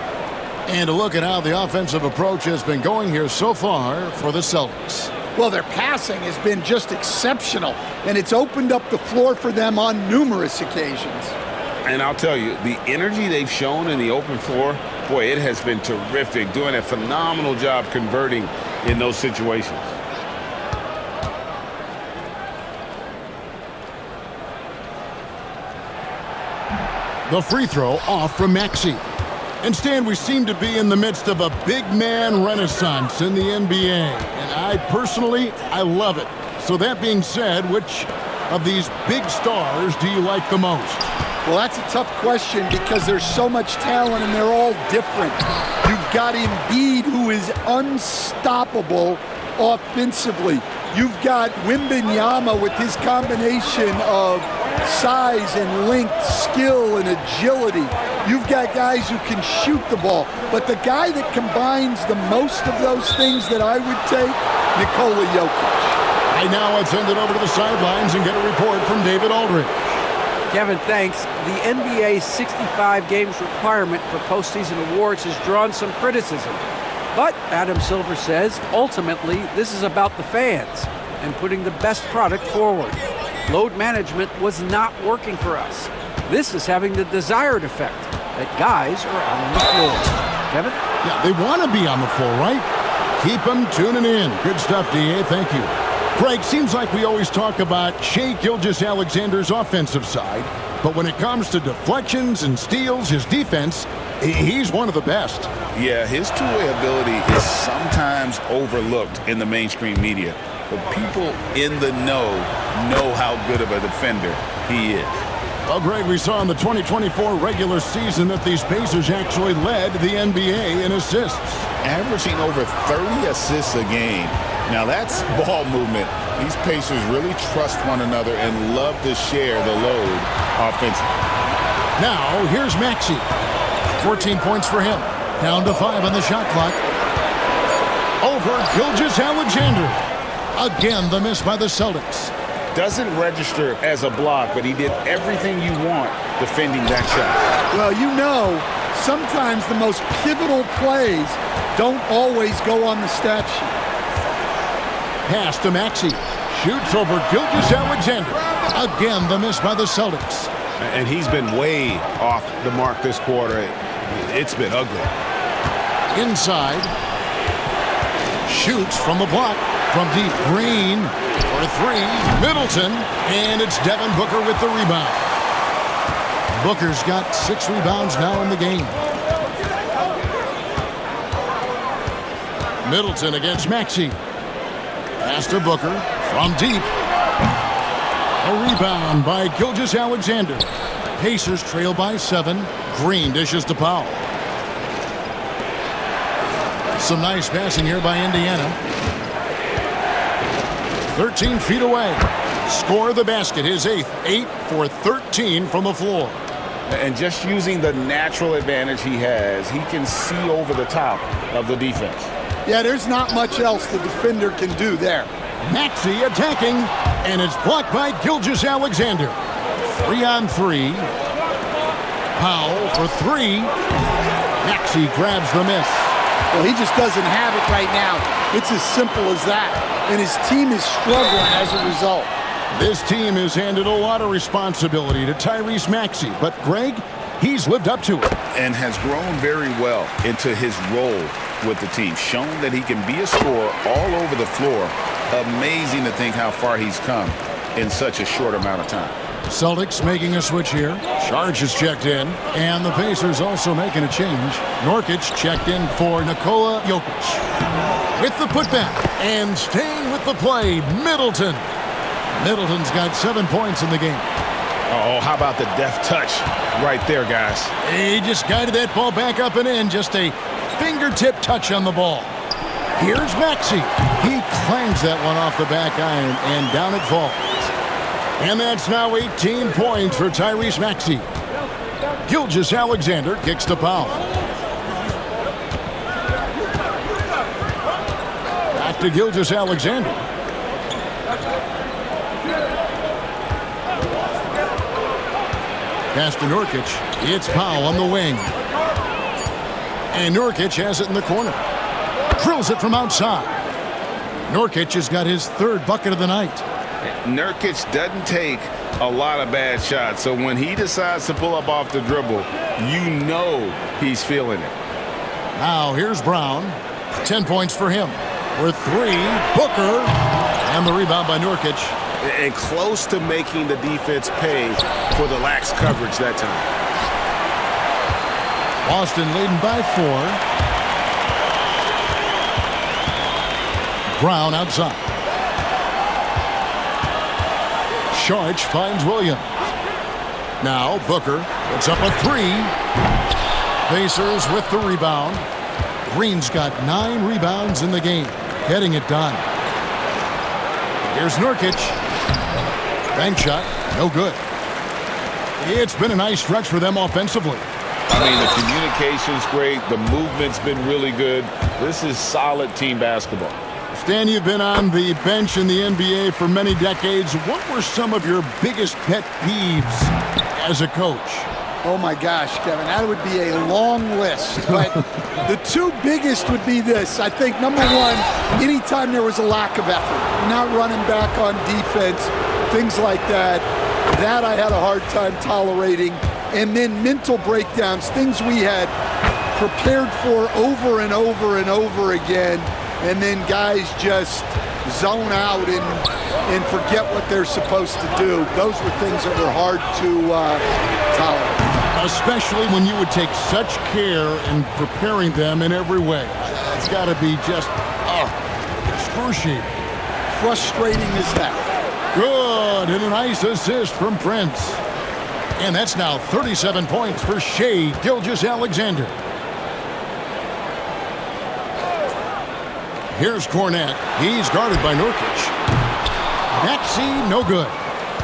And a look at how the offensive approach has been going here so far for the Celtics. Well, their passing has been just exceptional, and it's opened up the floor for them on numerous occasions. And I'll tell you, the energy they've shown in the open floor, boy, it has been terrific, doing a phenomenal job converting in those situations. The free throw off from Maxey. And Stan, we seem to be in the midst of a big man renaissance in the NBA. And I love it. So that being said, which of these big stars do you like the most? Well, that's a tough question because there's so much talent and they're all different. You've got Embiid, who is unstoppable offensively. You've got Wembanyama with his combination of size and length, skill and agility. You've got guys who can shoot the ball. But the guy that combines the most of those things that I would take, Nikola Jokic. Right now, let's send it over to the sidelines and get a report from David Aldridge. Kevin, thanks. The NBA's 65 games requirement for postseason awards has drawn some criticism. But, Adam Silver says, ultimately, this is about the fans and putting the best product forward. Load management was not working for us. This is having the desired effect, that guys are out on the floor. Kevin? Yeah, they want to be on the floor, right? Keep them tuning in. Good stuff, D.A. Thank you. Greg, seems like we always talk about Shai Gilgeous-Alexander's offensive side, but when it comes to deflections and steals, his defense, he's one of the best. Yeah, his two-way ability is sometimes overlooked in the mainstream media, but people in the know how good of a defender he is. Well, Greg, we saw in the 2024 regular season that these Pacers actually led the NBA in assists. Averaging over 30 assists a game. Now that's ball movement. These Pacers really trust one another and love to share the load offensively. Now, here's Maxey. 14 points for him. Down to 5 on the shot clock. Over Gilgeous-Alexander. Again, the miss by the Celtics. Doesn't register as a block, but he did everything you want defending that shot. Well, you know, sometimes the most pivotal plays don't always go on the stat sheet. Pass to Maxey. Shoots over Gilgeous-Alexander. Again, the miss by the Celtics. And he's been way off the mark this quarter. It's been ugly. Inside. Shoots from the block. From deep. Green for 3. Middleton. And it's Devin Booker with the rebound. Booker's got 6 rebounds now in the game. Middleton against Maxey. Pass to Booker from deep. A rebound by Gilgeous-Alexander. Pacers trail by 7. Green dishes to Powell. Some nice passing here by Indiana. 13 feet away. Score the basket, his 8th. 8 for 13 from the floor. And just using the natural advantage he has, he can see over the top of the defense. Yeah, there's not much else the defender can do there. Maxey attacking, and it's blocked by Gilgeous-Alexander. 3-on-3. Powell for 3. Maxey grabs the miss. Well, he just doesn't have it right now. It's as simple as that. And his team is struggling as a result. This team has handed a lot of responsibility to Tyrese Maxey, but Greg, he's lived up to it. And has grown very well into his role with the team. Shown that he can be a scorer all over the floor. Amazing to think how far he's come in such a short amount of time. Celtics making a switch here. Charge is checked in, and the Pacers also making a change. Nurkic checked in for Nikola Jokic. With the putback, and staying with the play, Middleton. Middleton's got 7 points in the game. Oh, how about the deft touch right there, guys? He just guided that ball back up and in. Just a fingertip touch on the ball. Here's Maxey. He clangs that one off the back iron, and down it falls. And that's now 18 points for Tyrese Maxey. Gilgeous-Alexander kicks to Powell. Back to Gilgeous-Alexander. Pass to Nurkic. It's Powell on the wing. And Nurkic has it in the corner. Drills it from outside. Nurkic has got his third bucket of the night. Nurkic doesn't take a lot of bad shots, so when he decides to pull up off the dribble, you know he's feeling it. Now here's Brown. 10 points for him. With 3, Booker. And the rebound by Nurkic. And close to making the defense pay for the lax coverage that time. Boston leading by 4. Brown outside. Sharch finds Williams. Now Booker puts up a 3. Pacers with the rebound. Green's got 9 rebounds in the game. Getting it done. Here's Nurkic. Bank shot, no good. It's been a nice stretch for them offensively. I mean, the communication's great. The movement's been really good. This is solid team basketball. Stan, you've been on the bench in the NBA for many decades. What were some of your biggest pet peeves as a coach? Oh my gosh, Kevin, that would be a long list. But the 2 biggest would be this. I think number 1, anytime there was a lack of effort, you're not running back on defense, things like that. That I had a hard time tolerating. And then mental breakdowns, things we had prepared for over and over and over again. And then guys just zone out and forget what they're supposed to do. Those were things that were hard to tolerate. Especially when you would take such care in preparing them in every way. It's got to be just excruciating. Frustrating as heck. Good, and a nice assist from Prince. And that's now 37 points for Shai Gilgeous-Alexander. Here's Cornette. He's guarded by Nurkic. Maxey, no good.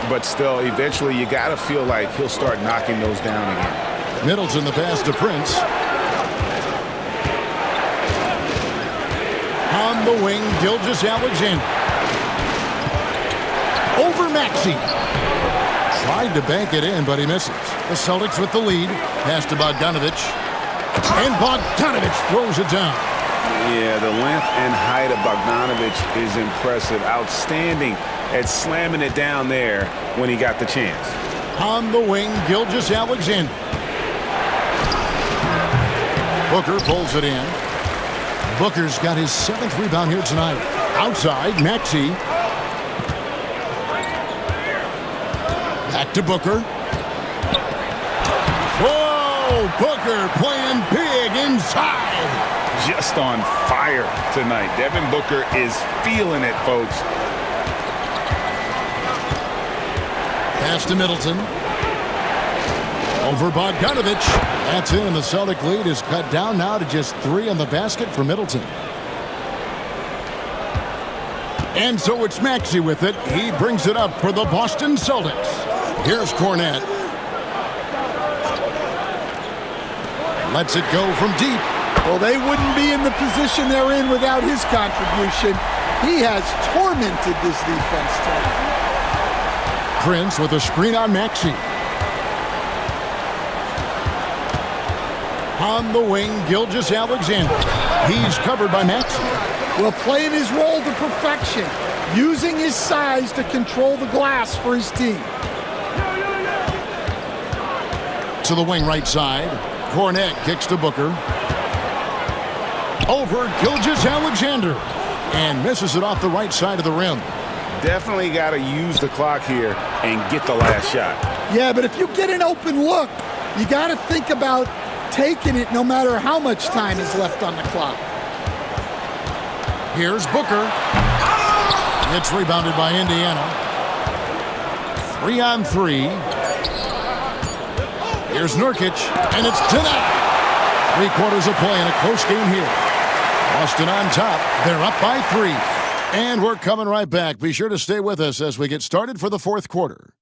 But still, eventually you got to feel like he'll start knocking those down again. Middleton the pass to Prince. On the wing, Gilgeous-Alexander. Over Maxey. Tried to bank it in, but he misses. The Celtics with the lead. Pass to Bogdanovic. And Bogdanovic throws it down. Yeah, the length and height of Bogdanovic is impressive. Outstanding at slamming it down there when he got the chance. On the wing, Gilgeous-Alexander. Booker pulls it in. Booker's got his 7th rebound here tonight. Outside, Maxey. Back to Booker. Whoa! Booker playing big inside. Just on fire tonight. Devin Booker is feeling it, folks. Pass to Middleton. Over Bogdanovic. That's in, and the Celtic lead is cut down now to just 3 on the basket for Middleton. And so it's Maxey with it. He brings it up for the Boston Celtics. Here's Cornette. Lets it go from deep. Well, they wouldn't be in the position they're in without his contribution. He has tormented this defense tonight. Prince with a screen on Maxey. On the wing, Gilgeous-Alexander. He's covered by Maxey. Well, playing his role to perfection, using his size to control the glass for his team. To the wing right side. Cornette kicks to Booker. Over Gilgeous-Alexander. And misses it off the right side of the rim. Definitely got to use the clock here and get the last shot. Yeah, but if you get an open look, you got to think about taking it no matter how much time is left on the clock. Here's Booker. It's rebounded by Indiana. 3-on-3. Here's Nurkic, and it's denied. 3/4 of play in a close game here. Boston on top. They're up by 3. And we're coming right back. Be sure to stay with us as we get started for the fourth quarter.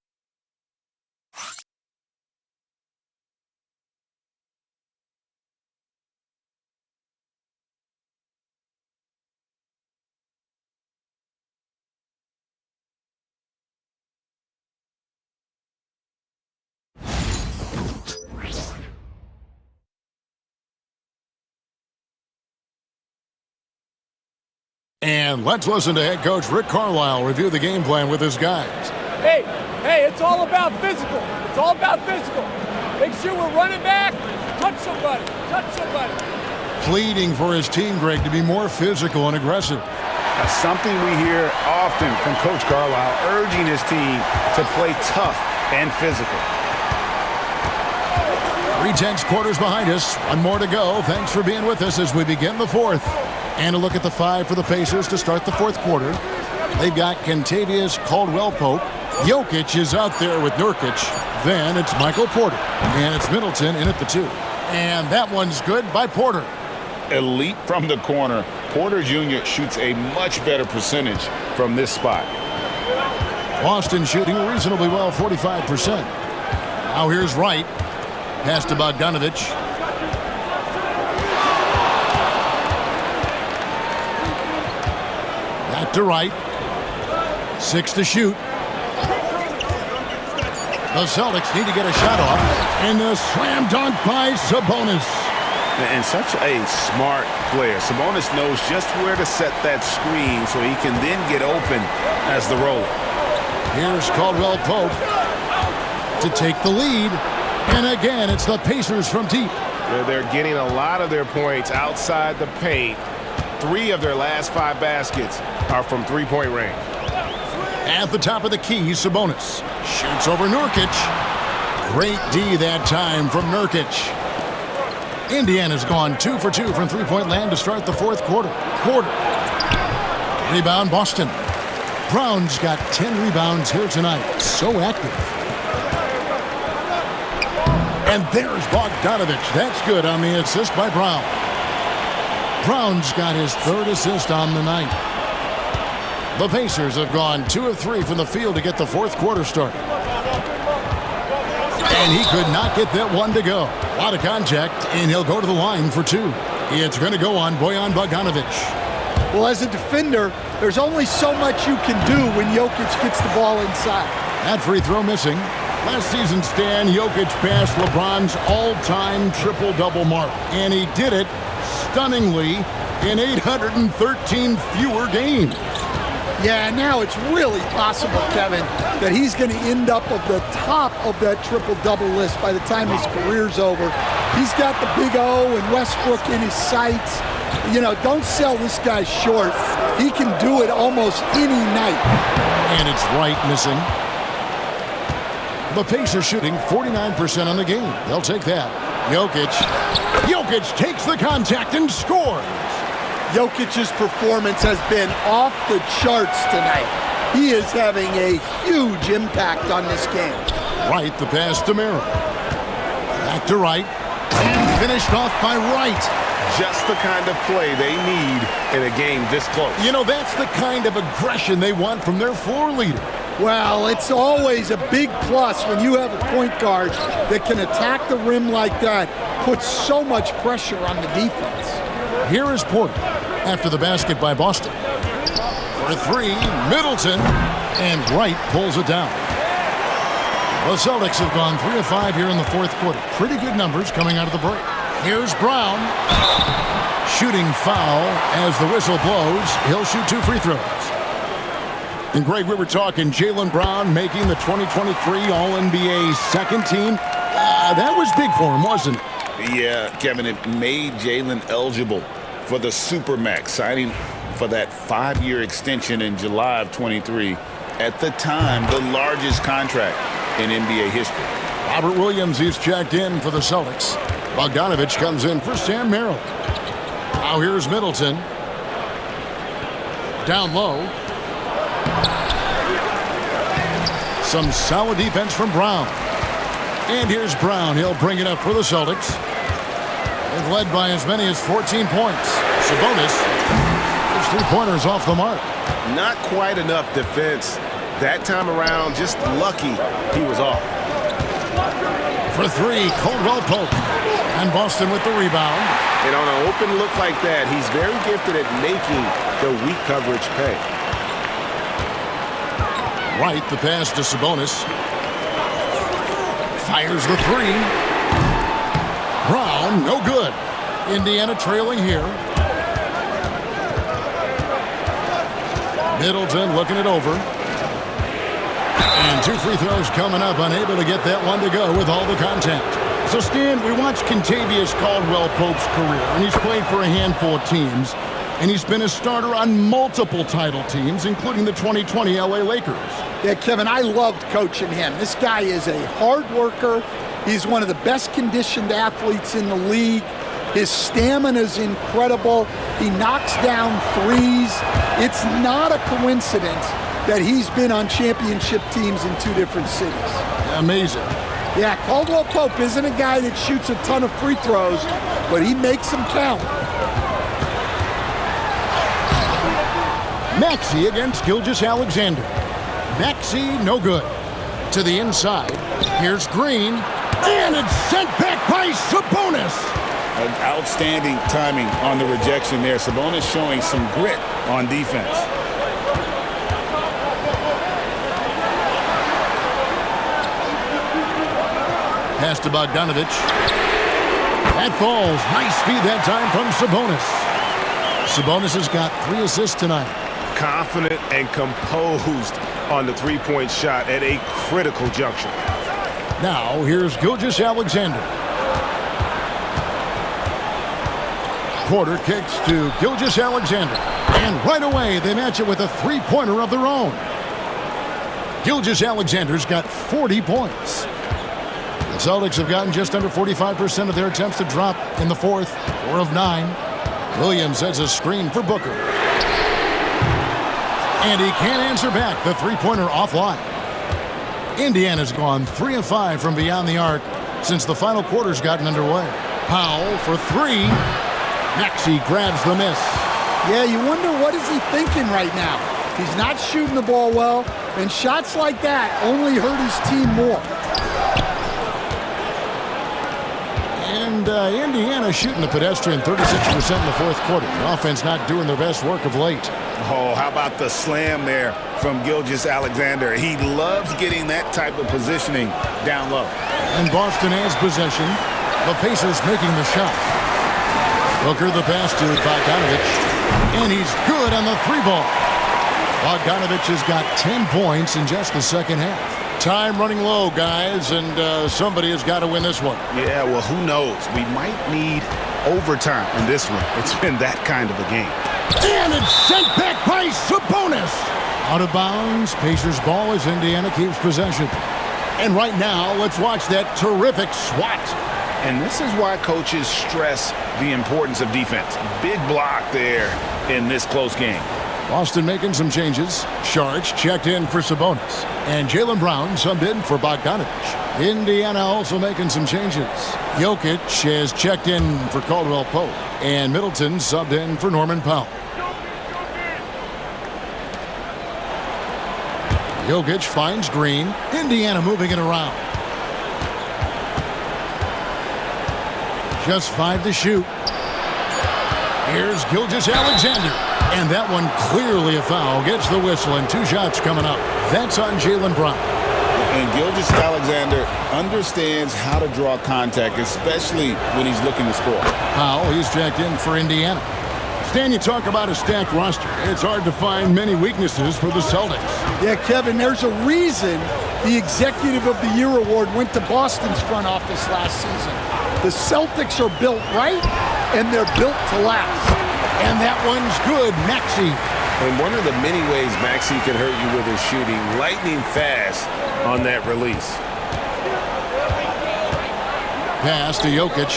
And let's listen to head coach Rick Carlisle review the game plan with his guys. Hey, it's all about physical. It's all about physical. Make sure we're running back. Touch somebody. Pleading for his team, Greg, to be more physical and aggressive. That's something we hear often from Coach Carlisle, urging his team to play tough and physical. 3 quarters behind us. One more to go. Thanks for being with us as we begin the fourth. And a look at the 5 for the Pacers to start the fourth quarter. They've got Kentavious Caldwell-Pope. Jokic is out there with Nurkic. Then it's Michael Porter. And it's Middleton in at the 2. And that one's good by Porter. Elite from the corner. Porter Jr. shoots a much better percentage from this spot. Boston shooting reasonably well, 45%. Now here's Wright. Pass to Bogdanovich. Back to Wright. 6 to shoot. The Celtics need to get a shot off. And the slam dunk by Sabonis. And such a smart player. Sabonis knows just where to set that screen so he can then get open as the roller. Here's Caldwell-Pope to take the lead. And again, it's the Pacers from deep. They're getting a lot of their points outside the paint. 3 of their last 5 baskets are from three-point range. At the top of the key, Sabonis shoots over Nurkic. Great D that time from Nurkic. Indiana's gone 2 for 2 from three-point land to start the fourth quarter. Rebound, Boston. Brown's got 10 rebounds here tonight. So active. And there's Bogdanovich. That's good on the assist by Brown. Brown's got his 3rd assist on the night. The Pacers have gone 2 of 3 from the field to get the fourth quarter started. And he could not get that one to go. A lot of contact, and he'll go to the line for 2. It's going to go on Bojan Bogdanovich. Well, as a defender, there's only so much you can do when Jokic gets the ball inside. That free throw missing. Last season, Stan, Jokic passed LeBron's all-time triple-double mark. And he did it stunningly in 813 fewer games. Yeah, now it's really possible, Kevin, that he's going to end up at the top of that triple-double list by the time his career's over. He's got the big O and Westbrook in his sights. You know, don't sell this guy short. He can do it almost any night. And it's Wright missing. The Pacers shooting 49% on the game. They'll take that. Jokic takes the contact and scores. Jokic's performance has been off the charts tonight. He is having a huge impact on this game. Wright, the pass to Merrill. Back to Wright. And finished off by Wright. Just the kind of play they need in a game this close. You know, that's the kind of aggression they want from their floor leader. Well, it's always a big plus when you have a point guard that can attack the rim like that, put so much pressure on the defense. Here is Porter after the basket by Boston. For 3, Middleton, and Wright pulls it down. The Celtics have gone 3 of 5 here in the fourth quarter. Pretty good numbers coming out of the break. Here's Brown. Shooting foul as the whistle blows. He'll shoot 2 free throws. And Greg, we were talking Jaylen Brown making the 2023 All-NBA second team. That was big for him, wasn't it? Yeah, Kevin, it made Jaylen eligible for the Supermax, signing for that 5-year extension in July of 23. At the time, the largest contract in NBA history. Robert Williams is checked in for the Celtics. Bogdanovich comes in for Sam Merrill. Now here's Middleton. Down low. Some solid defense from Brown. And here's Brown. He'll bring it up for the Celtics. They've led by as many as 14 points. Sabonis, his three-pointers off the mark. Not quite enough defense that time around. Just lucky he was off. For three, Caldwell Pope. And Boston with the rebound. And on an open look like that, he's very gifted at making the weak coverage pay. Right, the pass to Sabonis. Fires the three. Brown, no good. Indiana trailing here. Middleton looking it over. And two free throws coming up, unable to get that one to go with all the contact. So, Stan, we watched Kentavious Caldwell-Pope's career, and he's played for a handful of teams, and he's been a starter on multiple title teams, including the 2020 LA Lakers. Yeah, Kevin, I loved coaching him. This guy is a hard worker. He's one of the best conditioned athletes in the league. His stamina is incredible. He knocks down threes. It's not a coincidence that he's been on championship teams in two different cities. Amazing. Yeah, Caldwell Pope isn't a guy that shoots a ton of free throws, but he makes them count. Maxey against Gilgeous-Alexander. Maxey, no good. To the inside. Here's Green. And it's sent back by Sabonis. Outstanding timing on the rejection there. Sabonis showing some grit on defense. Pass to Bogdanovich. That falls. Nice feed that time from Sabonis. Sabonis has got 3 assists tonight. Confident and composed on the three-point shot at a critical juncture. Now, here's Gilgeous-Alexander. Porter kicks to Gilgeous-Alexander. And right away, they match it with a three-pointer of their own. Gilgeous-Alexander's got 40 points. The Celtics have gotten just under 45% of their attempts to drop in the fourth. 4 of 9. Williams sets a screen for Booker. And he can't answer back. The three-pointer offline. Indiana's gone 3 of 5 from beyond the arc since the final quarter's gotten underway. Powell for 3. Maxey grabs the miss. Yeah, you wonder what is he thinking right now. He's not shooting the ball well, and shots like that only hurt his team more. And Indiana shooting the pedestrian 36% in the fourth quarter. The offense not doing their best work of late. Oh, how about the slam there from Gilgeous-Alexander? He loves getting that type of positioning down low. And Boston has possession. The Pacers making the shot. Booker the pass to Bogdanovich. And he's good on the 3-ball. Bogdanovich has got 10 points in just the second half. Time running low, guys, and somebody has got to win this one. Yeah, well, who knows? We might need overtime in this one. It's been that kind of a game. And it's sent back by Sabonis. Out of bounds. Pacers ball as Indiana keeps possession. And right now, let's watch that terrific swat. And this is why coaches stress the importance of defense. Big block there in this close game. Boston making some changes. Sharch checked in for Sabonis. And Jaylen Brown subbed in for Bogdanovich. Indiana also making some changes. Jokic has checked in for Caldwell Pope. And Middleton subbed in for Norman Powell. Jokic finds Green. Indiana moving it around. Just 5 to shoot. Here's Gilgeous-Alexander. And that one clearly a foul. Gets the whistle and 2 shots coming up. That's on Jaylen Brown. And Gilgeous-Alexander understands how to draw contact, especially when he's looking to score. Powell, he's checked in for Indiana. Stan, you talk about a stacked roster. It's hard to find many weaknesses for the Celtics. Yeah, Kevin, there's a reason the Executive of the Year award went to Boston's front office last season. The Celtics are built right, and they're built to last. And that one's good, Maxey. And one of the many ways Maxey can hurt you with his shooting, lightning fast on that release. Pass to Jokic.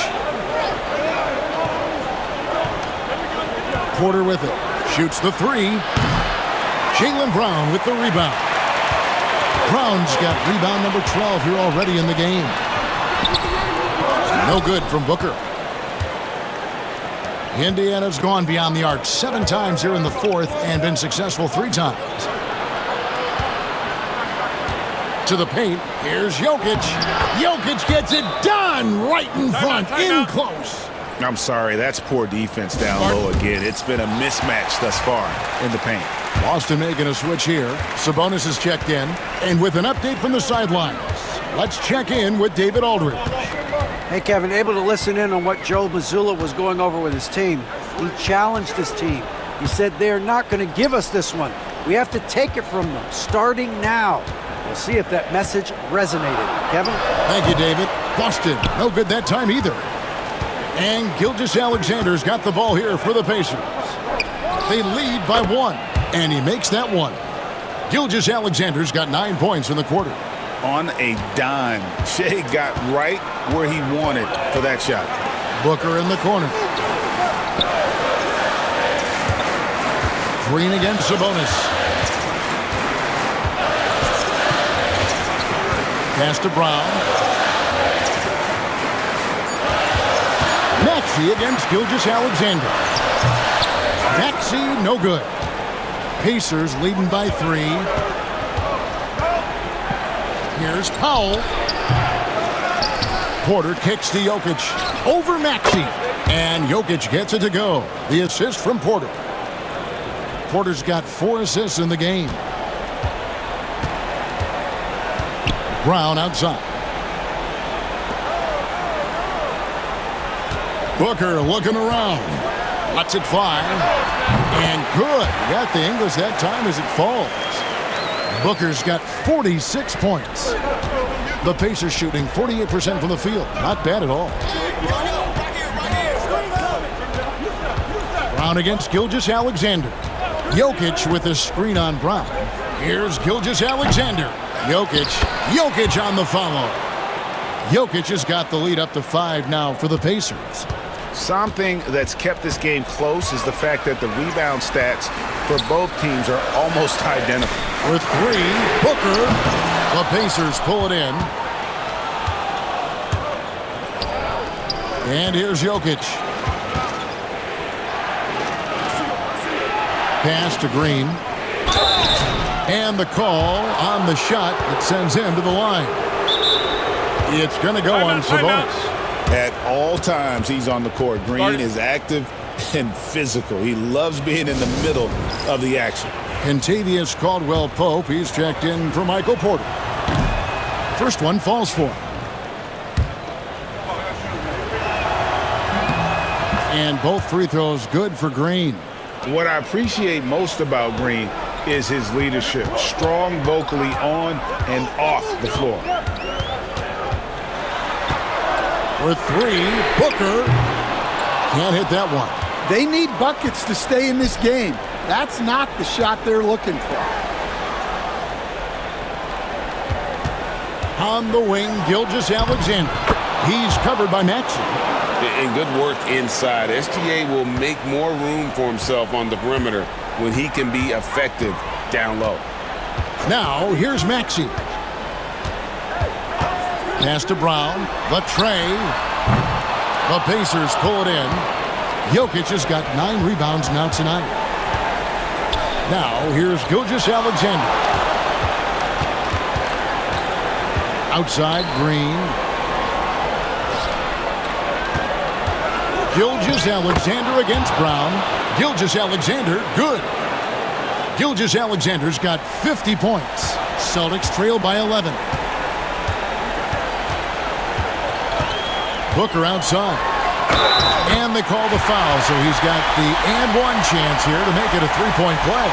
Porter with it. Shoots the 3. Jaylen Brown with the rebound. Brown's got rebound number 12 here already in the game. No good from Booker. Indiana's gone beyond the arc 7 times here in the fourth and been successful 3 times. To the paint. Here's Jokic. Jokic gets it done right in front, in close. I'm sorry, that's poor defense down low again. It's been a mismatch thus far in the paint. Boston making a switch here. Sabonis is checked in. And with an update from the sidelines, let's check in with David Aldridge. Hey, Kevin, able to listen in on what Joe Mazzulla was going over with his team. He challenged his team. He said they're not going to give us this one. We have to take it from them, starting now. We'll see if that message resonated. Kevin? Thank you, David. Boston, no good that time either. And Gilgeous-Alexander's got the ball here for the Pacers. They lead by 1, and he makes that one. Gilgeous-Alexander's got 9 points in the quarter. On a dime, Shea got right where he wanted for that shot. Booker in the corner. Green against Sabonis. Pass to Brown. Maxey against Gilgeous-Alexander. Maxey, no good. Pacers leading by 3. Here's Powell. Porter kicks to Jokic. Over Maxey. And Jokic gets it to go. The assist from Porter. Porter's got 4 assists in the game. Brown outside. Booker looking around. Lets it fly. And good. Got the English that time as it falls. Booker's got 46 points. The Pacers shooting 48% from the field. Not bad at all. Brown against Gilgeous-Alexander. Jokic with a screen on Brown. Here's Gilgeous-Alexander. Jokic on the follow. Jokic has got the lead up to 5 now for the Pacers. Something that's kept this game close is the fact that the rebound stats for both teams are almost identical. With 3, Booker. The Pacers pull it in. And here's Jokic. Pass to Green. And the call on the shot that sends him to the line. It's going to go on Sabonis. At all times, he's on the court. Green is active and physical. He loves being in the middle of the action. Kentavious Caldwell-Pope, he's checked in for Michael Porter. First one falls for him. And both free throws good for Green. What I appreciate most about Green is his leadership. Strong vocally on and off the floor. With 3, Booker can't hit that one. They need buckets to stay in this game. That's not the shot they're looking for. On the wing, Gilgeous-Alexander. He's covered by Maxey. And good work inside. SGA will make more room for himself on the perimeter when he can be effective down low. Now, here's Maxey. Pass to Brown. The tray. The Pacers pull it in. Jokic has got 9 rebounds now tonight. Now, here's Gilgeous-Alexander. Outside, Green. Gilgeous-Alexander against Brown. Gilgeous-Alexander, good. Gilgeous-Alexander's got 50 points. Celtics trail by 11. Booker outside. And they call the foul, so he's got the and one chance here to make it a 3-point play.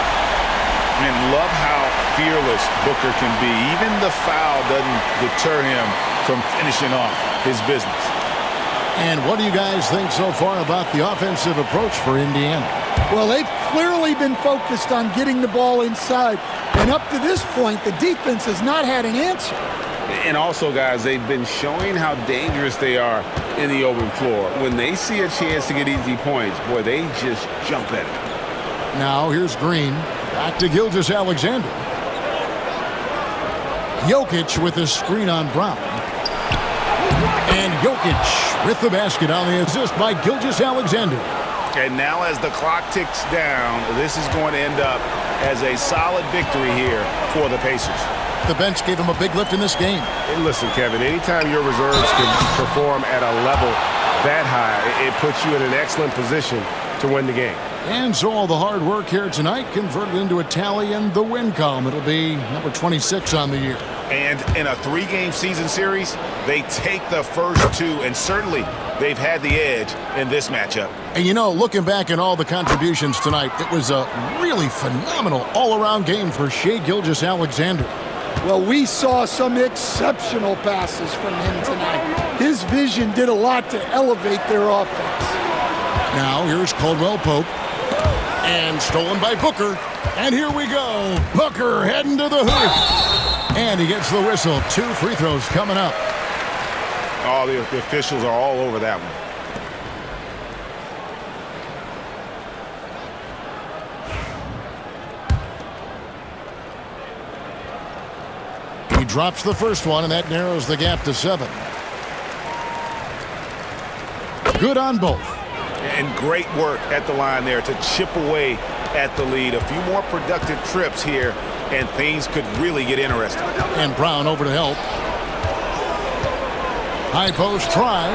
And love how fearless Booker can be. Even the foul doesn't deter him from finishing off his business. And what do you guys think so far about the offensive approach for Indiana? Well, they've clearly been focused on getting the ball inside. And up to this point, the defense has not had an answer. And also, guys, they've been showing how dangerous they are in the open floor. When they see a chance to get easy points, boy, they just jump at it. Now here's Green. Back to Gilgeous-Alexander. Jokic with a screen on Brown. And Jokic with the basket on the assist by Gilgeous-Alexander. And now as the clock ticks down, this is going to end up as a solid victory here for the Pacers. The bench gave him a big lift in this game. And listen, Kevin, anytime your reserves can perform at a level that high, it puts you in an excellent position to win the game. And so all the hard work here tonight converted into a tally in the win column. It'll be number 26 on the year. And in a 3-game season series, they take the first 2, and certainly they've had the edge in this matchup. And you know, looking back at all the contributions tonight, it was a really phenomenal all-around game for Shai Gilgeous-Alexander. Well, we saw some exceptional passes from him tonight. His vision did a lot to elevate their offense. Now, here's Caldwell Pope. And stolen by Booker. And here we go. Booker heading to the hoop. And he gets the whistle. 2 free throws coming up. Oh, the officials are all over that one. He drops the first one, and that narrows the gap to 7. Good on both. And great work at the line there to chip away at the lead. A few more productive trips here, and things could really get interesting. And Brown over to help. High post try.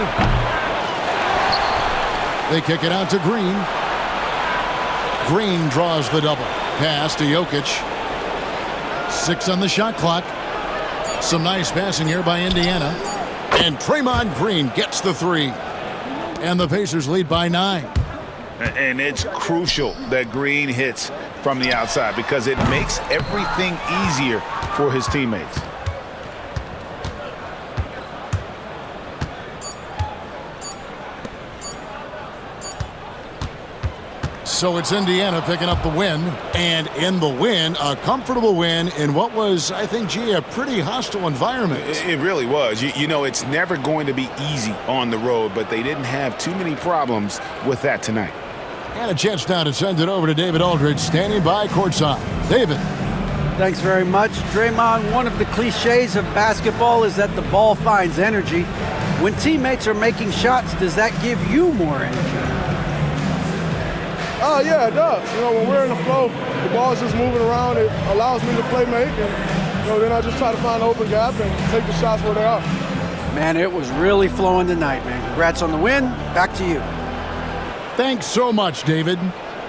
They kick it out to Green. Green draws the double. Pass to Jokic. 6 on the shot clock. Some nice passing here by Indiana. And Draymond Green gets the 3. And the Pacers lead by 9. And it's crucial that Green hits from the outside because it makes everything easier for his teammates. So it's Indiana picking up the win, and in the win, a comfortable win in what was, I think, G, a pretty hostile environment. It really was. You know, it's never going to be easy on the road, but they didn't have too many problems with that tonight. And a chance now to send it over to David Aldridge, standing by courtside. David. Thanks very much. Draymond, one of the cliches of basketball is that the ball finds energy. When teammates are making shots, does that give you more energy? Oh, yeah, it does. You know, when we're in the flow, the ball's just moving around. It allows me to play make, and, you know, then I just try to find an open gap and take the shots where they are. Man, it was really flowing tonight, man. Congrats on the win. Back to you. Thanks so much, David.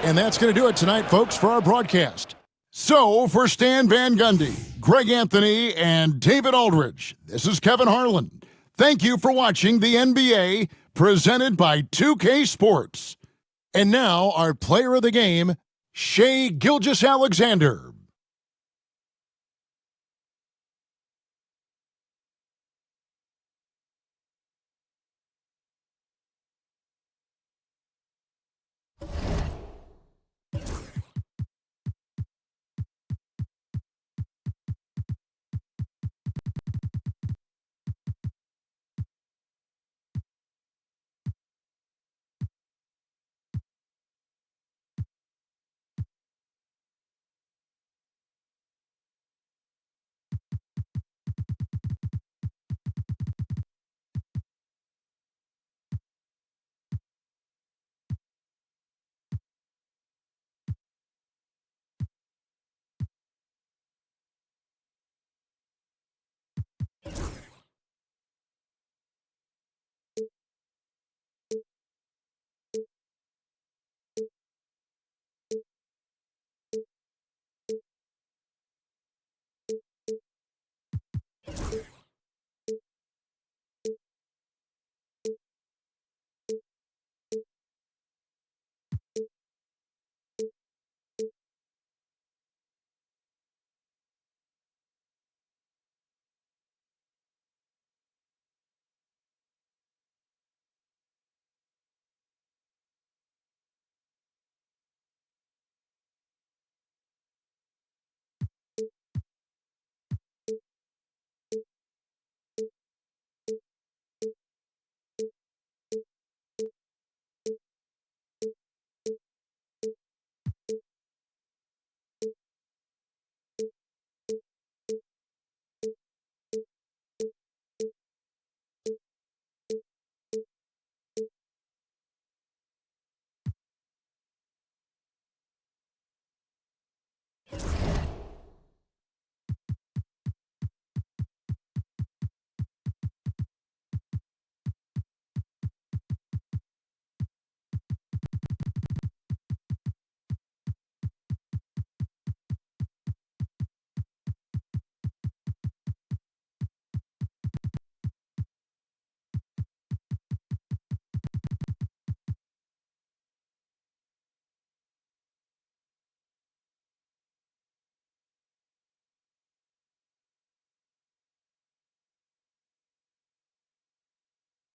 And that's going to do it tonight, folks, for our broadcast. So, for Stan Van Gundy, Greg Anthony, and David Aldridge, this is Kevin Harlan. Thank you for watching the NBA, presented by 2K Sports. And now, our player of the game, Shai Gilgeous-Alexander.